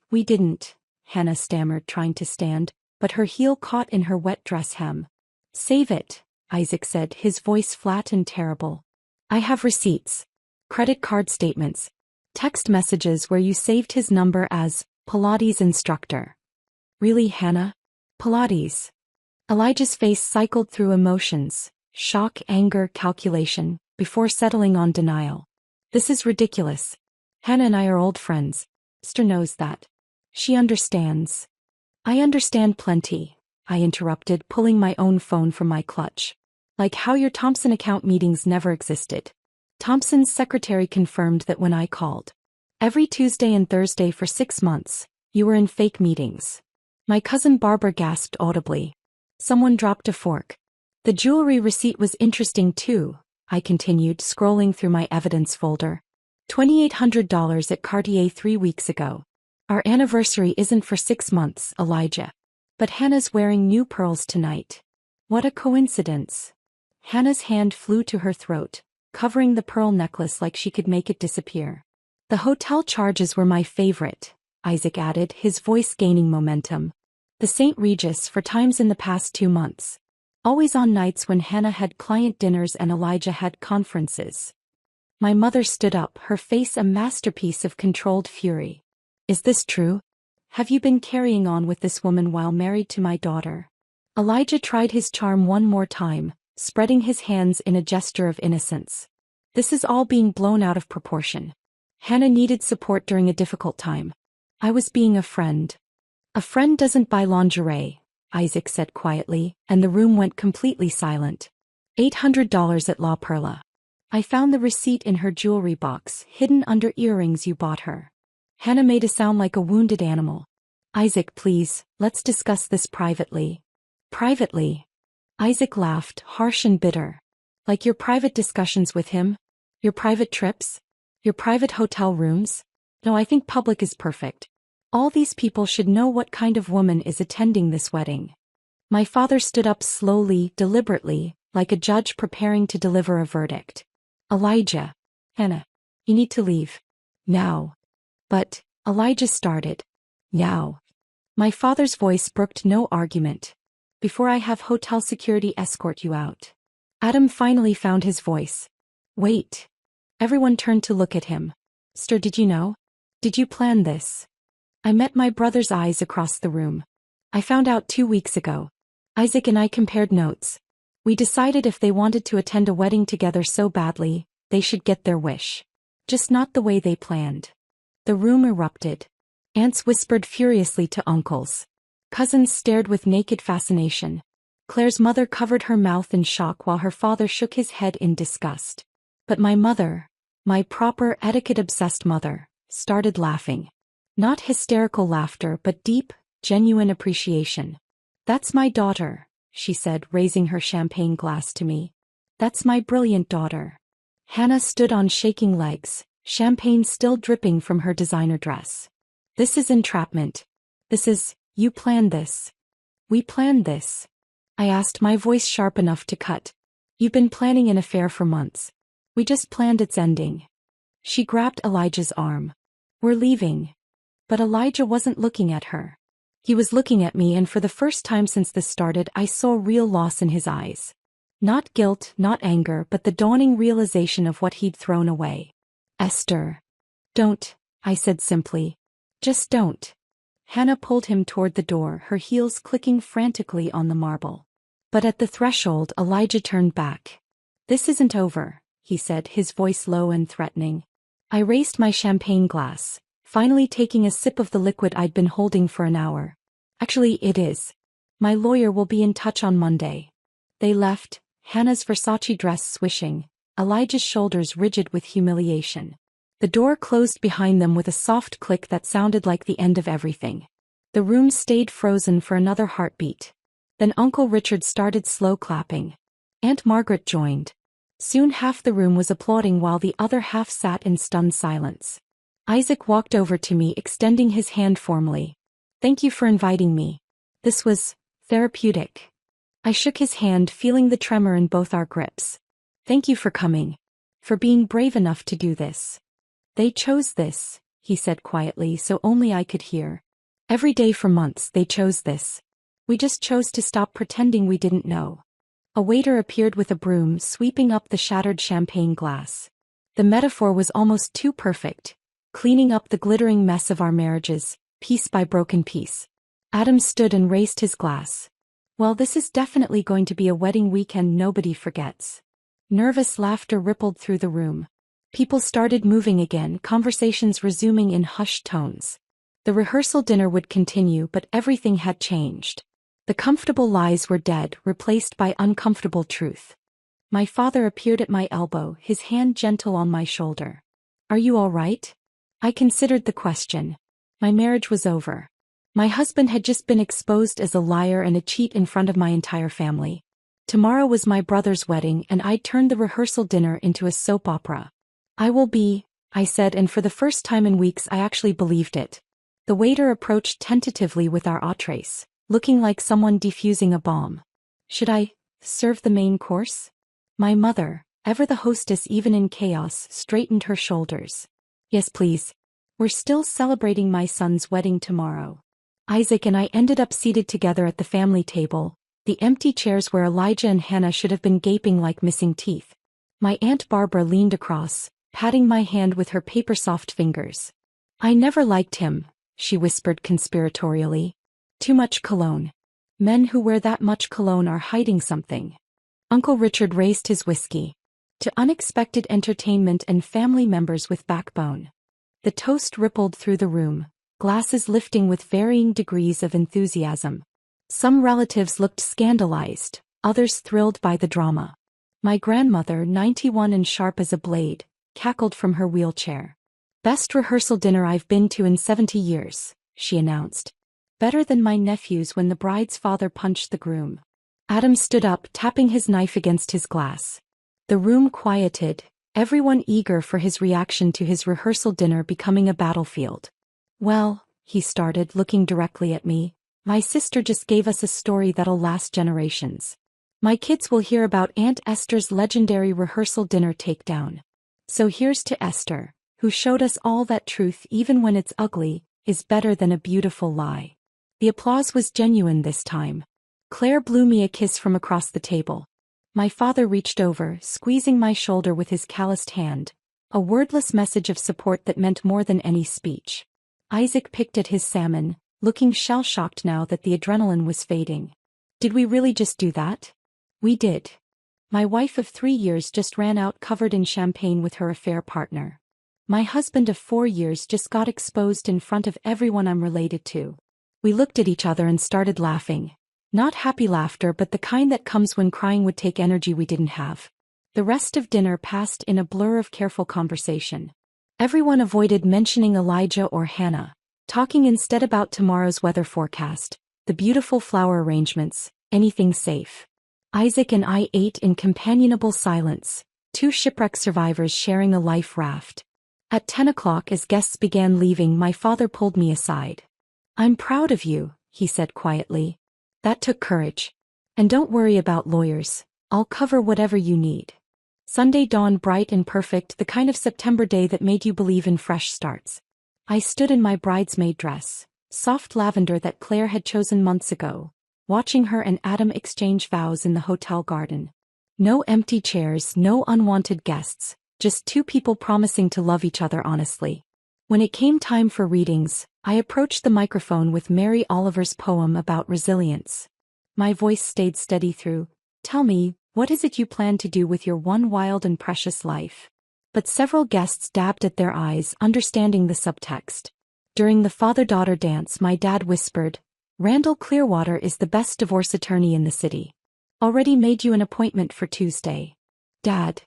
S1: We didn't," Hannah stammered, trying to stand, but her heel caught in her wet dress hem. "Save it," Isaac said, his voice flat and terrible. "I have receipts. Credit card statements. Text messages where you saved his number as Pilates instructor." "Really, Hannah? Pilates?" Elijah's face cycled through emotions, shock, anger, calculation, before settling on denial. "This is ridiculous. Hannah and I are old friends. Esther knows that. She understands." "I understand plenty," I interrupted, pulling my own phone from my clutch. "Like how your Thompson account meetings never existed." Thompson's secretary confirmed that when I called every Tuesday and Thursday for 6 months, you were in fake meetings. My cousin Barbara gasped audibly. Someone dropped a fork. "The jewelry receipt was interesting too," I continued, scrolling through my evidence folder. $2,800 at Cartier 3 weeks ago. "Our anniversary isn't for 6 months, Elijah. But Hannah's wearing new pearls tonight. What a coincidence." Hannah's hand flew to her throat, covering the pearl necklace like she could make it disappear. "The hotel charges were my favorite," Isaac added, his voice gaining momentum. "The St. Regis for times in the past 2 months. Always on nights when Hannah had client dinners and Elijah had conferences." My mother stood up, her face a masterpiece of controlled fury. "Is this true? Have you been carrying on with this woman while married to my daughter?" Elijah tried his charm one more time, spreading his hands in a gesture of innocence. "This is all being blown out of proportion. Hannah needed support during a difficult time. I was being a friend." "A friend doesn't buy lingerie," Isaac said quietly, and the room went completely silent. $800 at La Perla. I found the receipt in her jewelry box, hidden under earrings you bought her." Hannah made a sound like a wounded animal. "Isaac, please, let's discuss this privately." "Privately?" Isaac laughed, harsh and bitter. "Like your private discussions with him? Your private trips? Your private hotel rooms? No, I think public is perfect. All these people should know what kind of woman is attending this wedding." My father stood up slowly, deliberately, like a judge preparing to deliver a verdict. "Elijah. Hannah. You need to leave. Now." "But," Elijah started. "Now." My father's voice brooked no argument. "Before I have hotel security escort you out." Adam finally found his voice. "Wait." Everyone turned to look at him. "Esther, did you know? Did you plan this?" I met my brother's eyes across the room. "I found out 2 weeks ago. Isaac and I compared notes. We decided if they wanted to attend a wedding together so badly, they should get their wish. Just not the way they planned." The room erupted. Aunts whispered furiously to uncles. Cousins stared with naked fascination. Claire's mother covered her mouth in shock while her father shook his head in disgust. But my mother, my proper etiquette-obsessed mother, started laughing. Not hysterical laughter, but deep, genuine appreciation. "That's my daughter," she said, raising her champagne glass to me. "That's my brilliant daughter." Hannah stood on shaking legs, champagne still dripping from her designer dress. "This is entrapment. You planned this." "We planned this?" I asked, my voice sharp enough to cut. "You've been planning an affair for months. We just planned its ending." She grabbed Elijah's arm. "We're leaving." But Elijah wasn't looking at her. He was looking at me, and for the first time since this started, I saw real loss in his eyes. Not guilt, not anger, but the dawning realization of what he'd thrown away. "Esther. Don't," I said simply. "Just don't." Hannah pulled him toward the door, her heels clicking frantically on the marble. But at the threshold, Elijah turned back. "This isn't over," he said, his voice low and threatening. I raised my champagne glass, finally taking a sip of the liquid I'd been holding for an hour. "Actually, it is. My lawyer will be in touch on Monday." They left, Hannah's Versace dress swishing, Elijah's shoulders rigid with humiliation. The door closed behind them with a soft click that sounded like the end of everything. The room stayed frozen for another heartbeat. Then Uncle Richard started slow clapping. Aunt Margaret joined. Soon half the room was applauding while the other half sat in stunned silence. Isaac walked over to me, extending his hand formally. "Thank you for inviting me. This was therapeutic." I shook his hand, feeling the tremor in both our grips. "Thank you for coming. For being brave enough to do this." "They chose this," he said quietly so only I could hear. "Every day for months they chose this. We just chose to stop pretending we didn't know." A waiter appeared with a broom, sweeping up the shattered champagne glass. The metaphor was almost too perfect, cleaning up the glittering mess of our marriages, piece by broken piece. Adam stood and raised his glass. "Well, this is definitely going to be a wedding weekend nobody forgets." Nervous laughter rippled through the room. People started moving again, conversations resuming in hushed tones. The rehearsal dinner would continue, but everything had changed. The comfortable lies were dead, replaced by uncomfortable truth. My father appeared at my elbow, his hand gentle on my shoulder. "Are you all right?" I considered the question. My marriage was over. My husband had just been exposed as a liar and a cheat in front of my entire family. Tomorrow was my brother's wedding and I'd turned the rehearsal dinner into a soap opera. "I will be," I said, and for the first time in weeks I actually believed it. The waiter approached tentatively with our entrees, looking like someone defusing a bomb. "Should I serve the main course?" My mother, ever the hostess even in chaos, straightened her shoulders. "Yes, please. We're still celebrating my son's wedding tomorrow." Isaac and I ended up seated together at the family table, the empty chairs where Elijah and Hannah should have been gaping like missing teeth. My Aunt Barbara leaned across, patting my hand with her paper-soft fingers. "I never liked him," she whispered conspiratorially. "Too much cologne. Men who wear that much cologne are hiding something." Uncle Richard raised his whiskey. "To unexpected entertainment and family members with backbone." The toast rippled through the room, glasses lifting with varying degrees of enthusiasm. Some relatives looked scandalized, others thrilled by the drama. My grandmother, 91 and sharp as a blade, cackled from her wheelchair. "Best rehearsal dinner I've been to in 70 years, she announced. "Better than my nephew's when the bride's father punched the groom." Adam stood up, tapping his knife against his glass. The room quieted, everyone eager for his reaction to his rehearsal dinner becoming a battlefield. "Well," he started, looking directly at me, "my sister just gave us a story that'll last generations. My kids will hear about Aunt Esther's legendary rehearsal dinner takedown. So here's to Esther, who showed us all that truth, even when it's ugly, is better than a beautiful lie." The applause was genuine this time. Claire blew me a kiss from across the table. My father reached over, squeezing my shoulder with his calloused hand, a wordless message of support that meant more than any speech. Isaac picked at his salmon, looking shell-shocked now that the adrenaline was fading. "Did we really just do that?" "We did. My wife of 3 years just ran out covered in champagne with her affair partner. My husband of 4 years just got exposed in front of everyone I'm related to." We looked at each other and started laughing. Not happy laughter, but the kind that comes when crying would take energy we didn't have. The rest of dinner passed in a blur of careful conversation. Everyone avoided mentioning Elijah or Hannah, talking instead about tomorrow's weather forecast, the beautiful flower arrangements, anything safe. Isaac and I ate in companionable silence, two shipwreck survivors sharing a life raft. At 10 o'clock, as guests began leaving, my father pulled me aside. "I'm proud of you," he said quietly. "That took courage. And don't worry about lawyers, I'll cover whatever you need." Sunday dawned bright and perfect, the kind of September day that made you believe in fresh starts. I stood in my bridesmaid dress, soft lavender that Claire had chosen months ago, watching her and Adam exchange vows in the hotel garden. No empty chairs, no unwanted guests, just two people promising to love each other honestly. When it came time for readings, I approached the microphone with Mary Oliver's poem about resilience. My voice stayed steady through, "Tell me, what is it you plan to do with your one wild and precious life?" But several guests dabbed at their eyes, understanding the subtext. During the father-daughter dance, my dad whispered, "Randall Clearwater is the best divorce attorney in the city. Already made you an appointment for Tuesday." "Dad."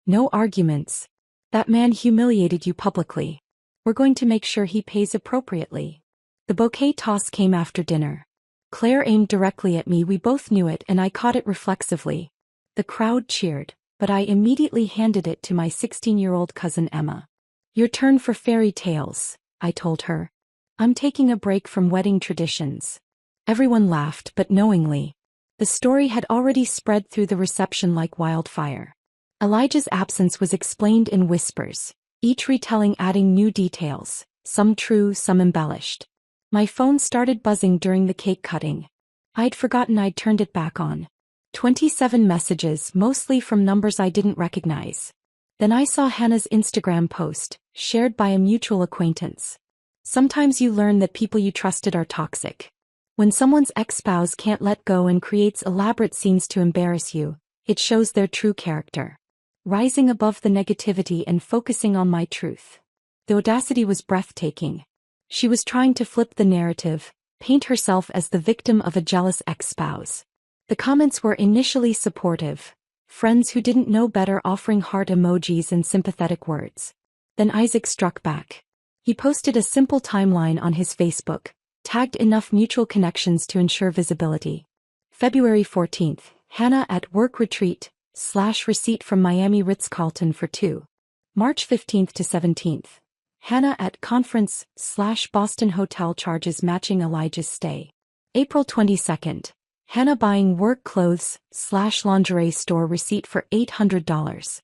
S1: No arguments. That man humiliated you publicly. We're going to make sure he pays appropriately. The bouquet toss came after dinner. Claire aimed directly at me. We both knew it, and I caught it reflexively. The crowd cheered, but I immediately handed it to my 16-year-old cousin Emma. Your turn for fairy tales, I told her. I'm taking a break from wedding traditions. Everyone laughed, but knowingly. The story had already spread through the reception like wildfire. Elijah's absence was explained in whispers, each retelling adding new details, some true, some embellished. My phone started buzzing during the cake cutting. I'd forgotten I'd turned it back on. 27 messages, mostly from numbers I didn't recognize. Then I saw Hannah's Instagram post, shared by a mutual acquaintance. Sometimes you learn that people you trusted are toxic. When someone's ex-spouse can't let go and creates elaborate scenes to embarrass you, it shows their true character. Rising above the negativity and focusing on my truth. The audacity was breathtaking. She was trying to flip the narrative, paint herself as the victim of a jealous ex-spouse. The comments were initially supportive, friends who didn't know better offering heart emojis and sympathetic words. Then Isaac struck back. He posted a simple timeline on his Facebook, tagged enough mutual connections to ensure visibility. February 14th, Hannah at work retreat, / receipt from Miami Ritz-Carlton for two. March 15th to 17th. Hannah at conference / Boston hotel charges matching Elijah's stay. April 22nd. Hannah buying work clothes / lingerie store receipt for $800.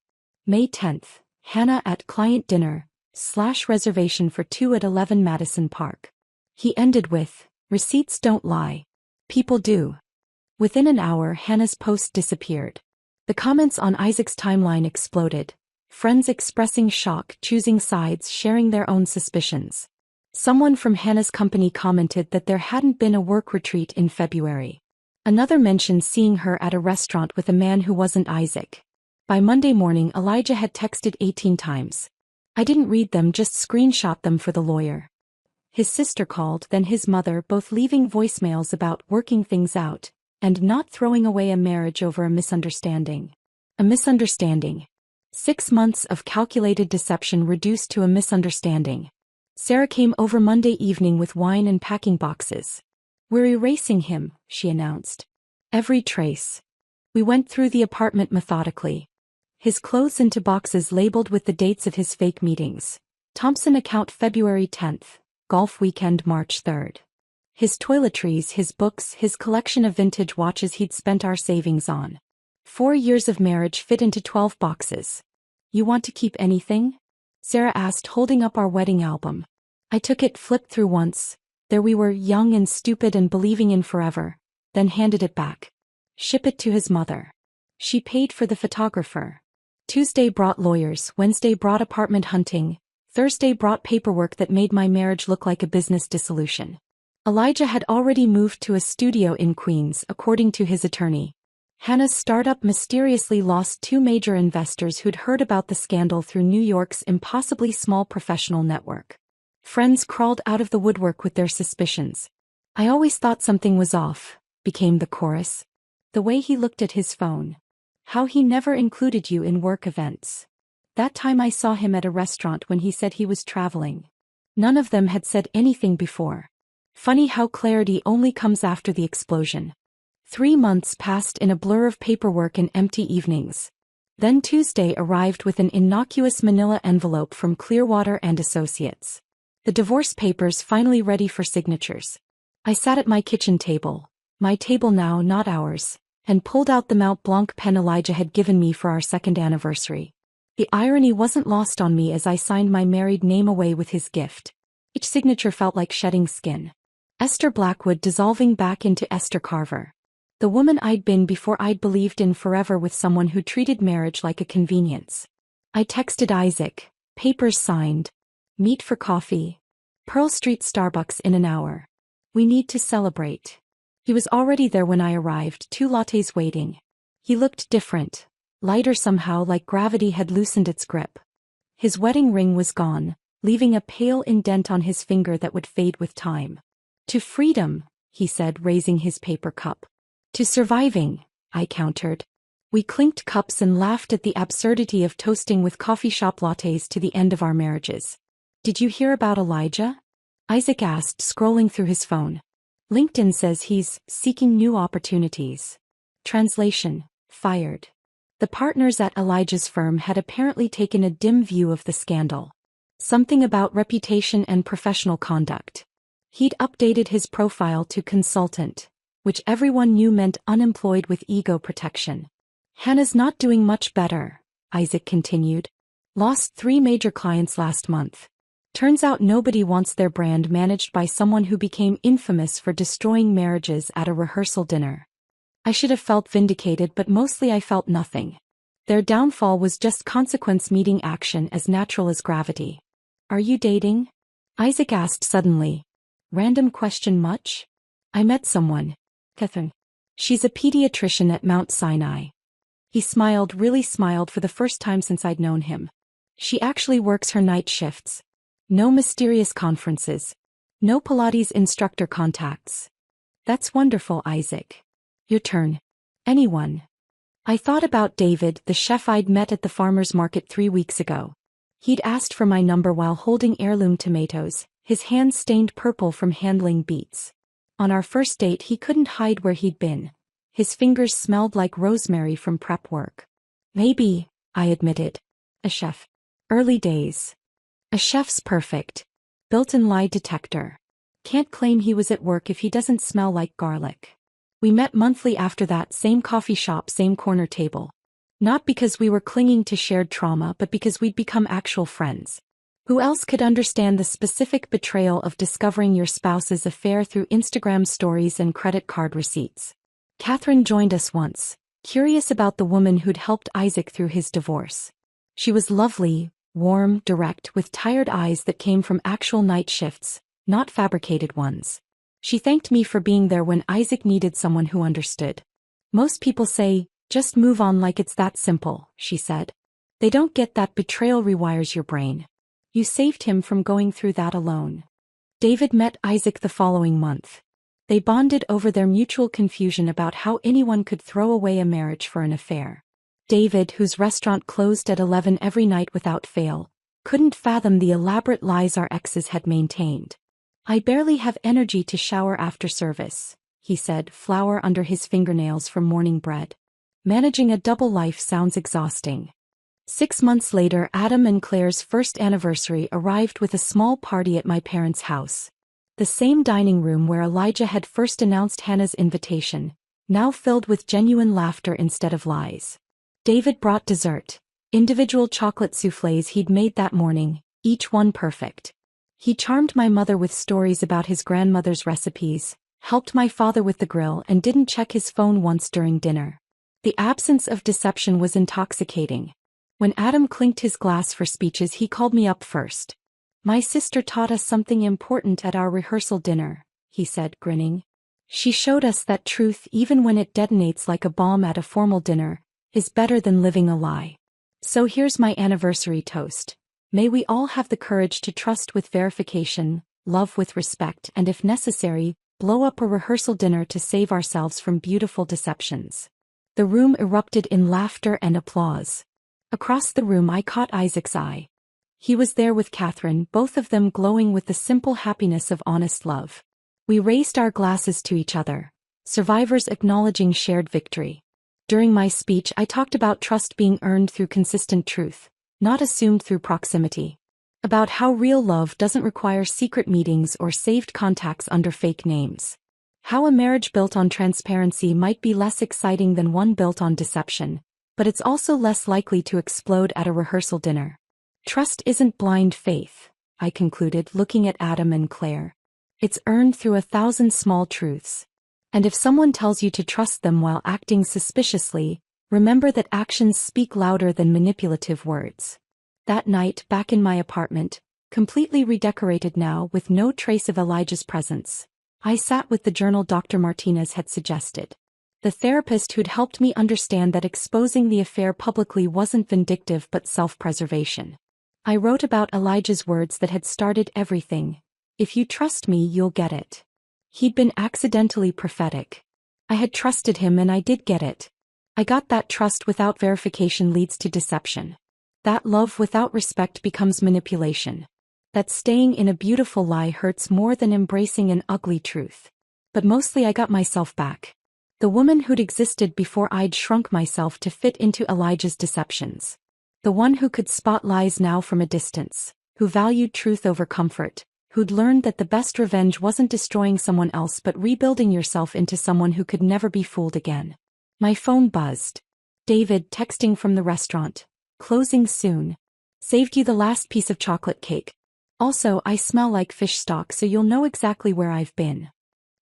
S1: May 10th. Hannah at client dinner / reservation for 2 at 11 Madison Park. He ended with, receipts don't lie. People do. Within an hour Hannah's post disappeared. The comments on Isaac's timeline exploded. Friends expressing shock, choosing sides, sharing their own suspicions. Someone from Hannah's company commented that there hadn't been a work retreat in February. Another mentioned seeing her at a restaurant with a man who wasn't Isaac. By Monday morning Elijah had texted 18 times. I didn't read them, just screenshot them for the lawyer. His sister called, then his mother, both leaving voicemails about working things out, and not throwing away a marriage over a misunderstanding. A misunderstanding. 6 months of calculated deception reduced to a misunderstanding. Sarah came over Monday evening with wine and packing boxes. We're erasing him, she announced. Every trace. We went through the apartment methodically. His clothes into boxes labeled with the dates of his fake meetings. Thompson account February 10th, golf weekend March 3rd. His toiletries, his books, his collection of vintage watches he'd spent our savings on. 4 years of marriage fit into 12 boxes. You want to keep anything? Sarah asked, holding up our wedding album. I took it, flipped through once. There we were, young and stupid and believing in forever. Then handed it back. Ship it to his mother. She paid for the photographer. Tuesday brought lawyers, Wednesday brought apartment hunting, Thursday brought paperwork that made my marriage look like a business dissolution. Elijah had already moved to a studio in Queens, according to his attorney. Hannah's startup mysteriously lost 2 major investors who'd heard about the scandal through New York's impossibly small professional network. Friends crawled out of the woodwork with their suspicions. I always thought something was off, became the chorus. The way he looked at his phone. How he never included you in work events. That time I saw him at a restaurant when he said he was traveling. None of them had said anything before. Funny how clarity only comes after the explosion. 3 months passed in a blur of paperwork and empty evenings. Then Tuesday arrived with an innocuous manila envelope from Clearwater and Associates. The divorce papers finally ready for signatures. I sat at my kitchen table, my table now, not ours, and pulled out the Mont Blanc pen Elijah had given me for our 2nd anniversary. The irony wasn't lost on me as I signed my married name away with his gift. Each signature felt like shedding skin. Esther Blackwood dissolving back into Esther Carver. The woman I'd been before I'd believed in forever with someone who treated marriage like a convenience. I texted Isaac, papers signed. Meet for coffee. Pearl Street Starbucks in an hour. We need to celebrate. He was already there when I arrived, 2 lattes waiting. He looked different, lighter somehow, like gravity had loosened its grip. His wedding ring was gone, leaving a pale indent on his finger that would fade with time. To freedom, he said, raising his paper cup. To surviving, I countered. We clinked cups and laughed at the absurdity of toasting with coffee shop lattes to the end of our marriages. Did you hear about Elijah? Isaac asked, scrolling through his phone. LinkedIn says he's seeking new opportunities. Translation: fired. The partners at Elijah's firm had apparently taken a dim view of the scandal. Something about reputation and professional conduct. He'd updated his profile to consultant, which everyone knew meant unemployed with ego protection. Hannah's not doing much better, Isaac continued. Lost 3 major clients last month. Turns out nobody wants their brand managed by someone who became infamous for destroying marriages at a rehearsal dinner. I should have felt vindicated, but mostly I felt nothing. Their downfall was just consequence meeting action as natural as gravity. Are you dating? Isaac asked suddenly. Random question much? I met someone. Catherine. She's a pediatrician at Mount Sinai. He smiled, really smiled for the first time since I'd known him. She actually works her night shifts. No mysterious conferences. No Pilates instructor contacts. That's wonderful, Isaac. Your turn. Anyone? I thought about David, the chef I'd met at the farmer's market 3 weeks ago. He'd asked for my number while holding heirloom tomatoes, his hands stained purple from handling beets. On our first date he couldn't hide where he'd been. His fingers smelled like rosemary from prep work. Maybe, I admitted. A chef. Early days. A chef's perfect. Built-in lie detector. Can't claim he was at work if he doesn't smell like garlic. We met monthly after that, same coffee shop, same corner table. Not because we were clinging to shared trauma, but because we'd become actual friends. Who else could understand the specific betrayal of discovering your spouse's affair through Instagram stories and credit card receipts? Catherine joined us once, curious about the woman who'd helped Isaac through his divorce. She was lovely, warm, direct, with tired eyes that came from actual night shifts, not fabricated ones. She thanked me for being there when Isaac needed someone who understood. Most people say, just move on like it's that simple, she said. They don't get that betrayal rewires your brain. You saved him from going through that alone. David met Isaac the following month. They bonded over their mutual confusion about how anyone could throw away a marriage for an affair. David, whose restaurant closed at 11 every night without fail, couldn't fathom the elaborate lies our exes had maintained. I barely have energy to shower after service, he said, flour under his fingernails from morning bread. Managing a double life sounds exhausting. 6 months later, Adam and Claire's first anniversary arrived with a small party at my parents' house. The same dining room where Elijah had first announced Hannah's invitation, now filled with genuine laughter instead of lies. David brought dessert, individual chocolate soufflés he'd made that morning, each one perfect. He charmed my mother with stories about his grandmother's recipes, helped my father with the grill, and didn't check his phone once during dinner. The absence of deception was intoxicating. When Adam clinked his glass for speeches, he called me up first. My sister taught us something important at our rehearsal dinner, he said, grinning. She showed us that truth, even when it detonates like a bomb at a formal dinner, is better than living a lie. So here's my anniversary toast. May we all have the courage to trust with verification, love with respect, and if necessary, blow up a rehearsal dinner to save ourselves from beautiful deceptions. The room erupted in laughter and applause. Across the room I caught Isaac's eye. He was there with Catherine, both of them glowing with the simple happiness of honest love. We raised our glasses to each other, survivors acknowledging shared victory. During my speech I talked about trust being earned through consistent truth, not assumed through proximity. About how real love doesn't require secret meetings or saved contacts under fake names. How a marriage built on transparency might be less exciting than one built on deception, but it's also less likely to explode at a rehearsal dinner. Trust isn't blind faith, I concluded, looking at Adam and Claire. It's earned through 1,000 small truths. And if someone tells you to trust them while acting suspiciously, remember that actions speak louder than manipulative words. That night, back in my apartment, completely redecorated now with no trace of Elijah's presence, I sat with the journal Dr. Martinez had suggested. The therapist who'd helped me understand that exposing the affair publicly wasn't vindictive but self-preservation. I wrote about Elijah's words that had started everything. If you trust me, you'll get it. He'd been accidentally prophetic. I had trusted him and I did get it. I got that trust without verification leads to deception. That love without respect becomes manipulation. That staying in a beautiful lie hurts more than embracing an ugly truth. But mostly I got myself back. The woman who'd existed before I'd shrunk myself to fit into Elijah's deceptions. The one who could spot lies now from a distance, who valued truth over comfort, who'd learned that the best revenge wasn't destroying someone else but rebuilding yourself into someone who could never be fooled again. My phone buzzed. David texting from the restaurant. Closing soon. Saved you the last piece of chocolate cake. Also, I smell like fish stock, so you'll know exactly where I've been.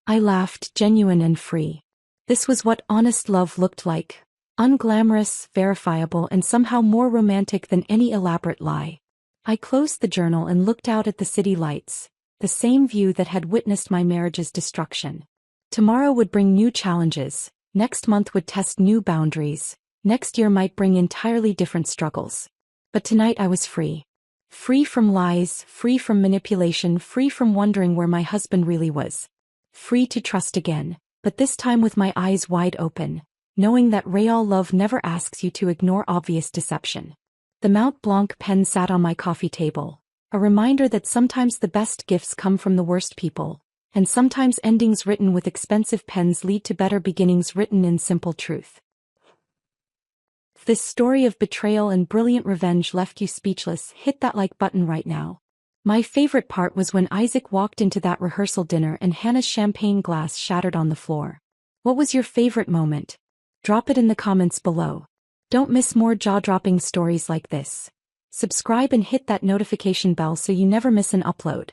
S1: I laughed, genuine and free. This was what honest love looked like. Unglamorous, verifiable, and somehow more romantic than any elaborate lie. I closed the journal and looked out at the city lights, the same view that had witnessed my marriage's destruction. Tomorrow would bring new challenges, next month would test new boundaries, next year might bring entirely different struggles. But tonight I was free. Free from lies, free from manipulation, free from wondering where my husband really was. Free to trust again, but this time with my eyes wide open, knowing that real love never asks you to ignore obvious deception. The Mont Blanc pen sat on my coffee table, a reminder that sometimes the best gifts come from the worst people, and sometimes endings written with expensive pens lead to better beginnings written in simple truth. If this story of betrayal and brilliant revenge left you speechless, hit that like button right now. My favorite part was when Isaac walked into that rehearsal dinner and Hannah's champagne glass shattered on the floor. What was your favorite moment? Drop it in the comments below. Don't miss more jaw-dropping stories like this. Subscribe and hit that notification bell so you never miss an upload.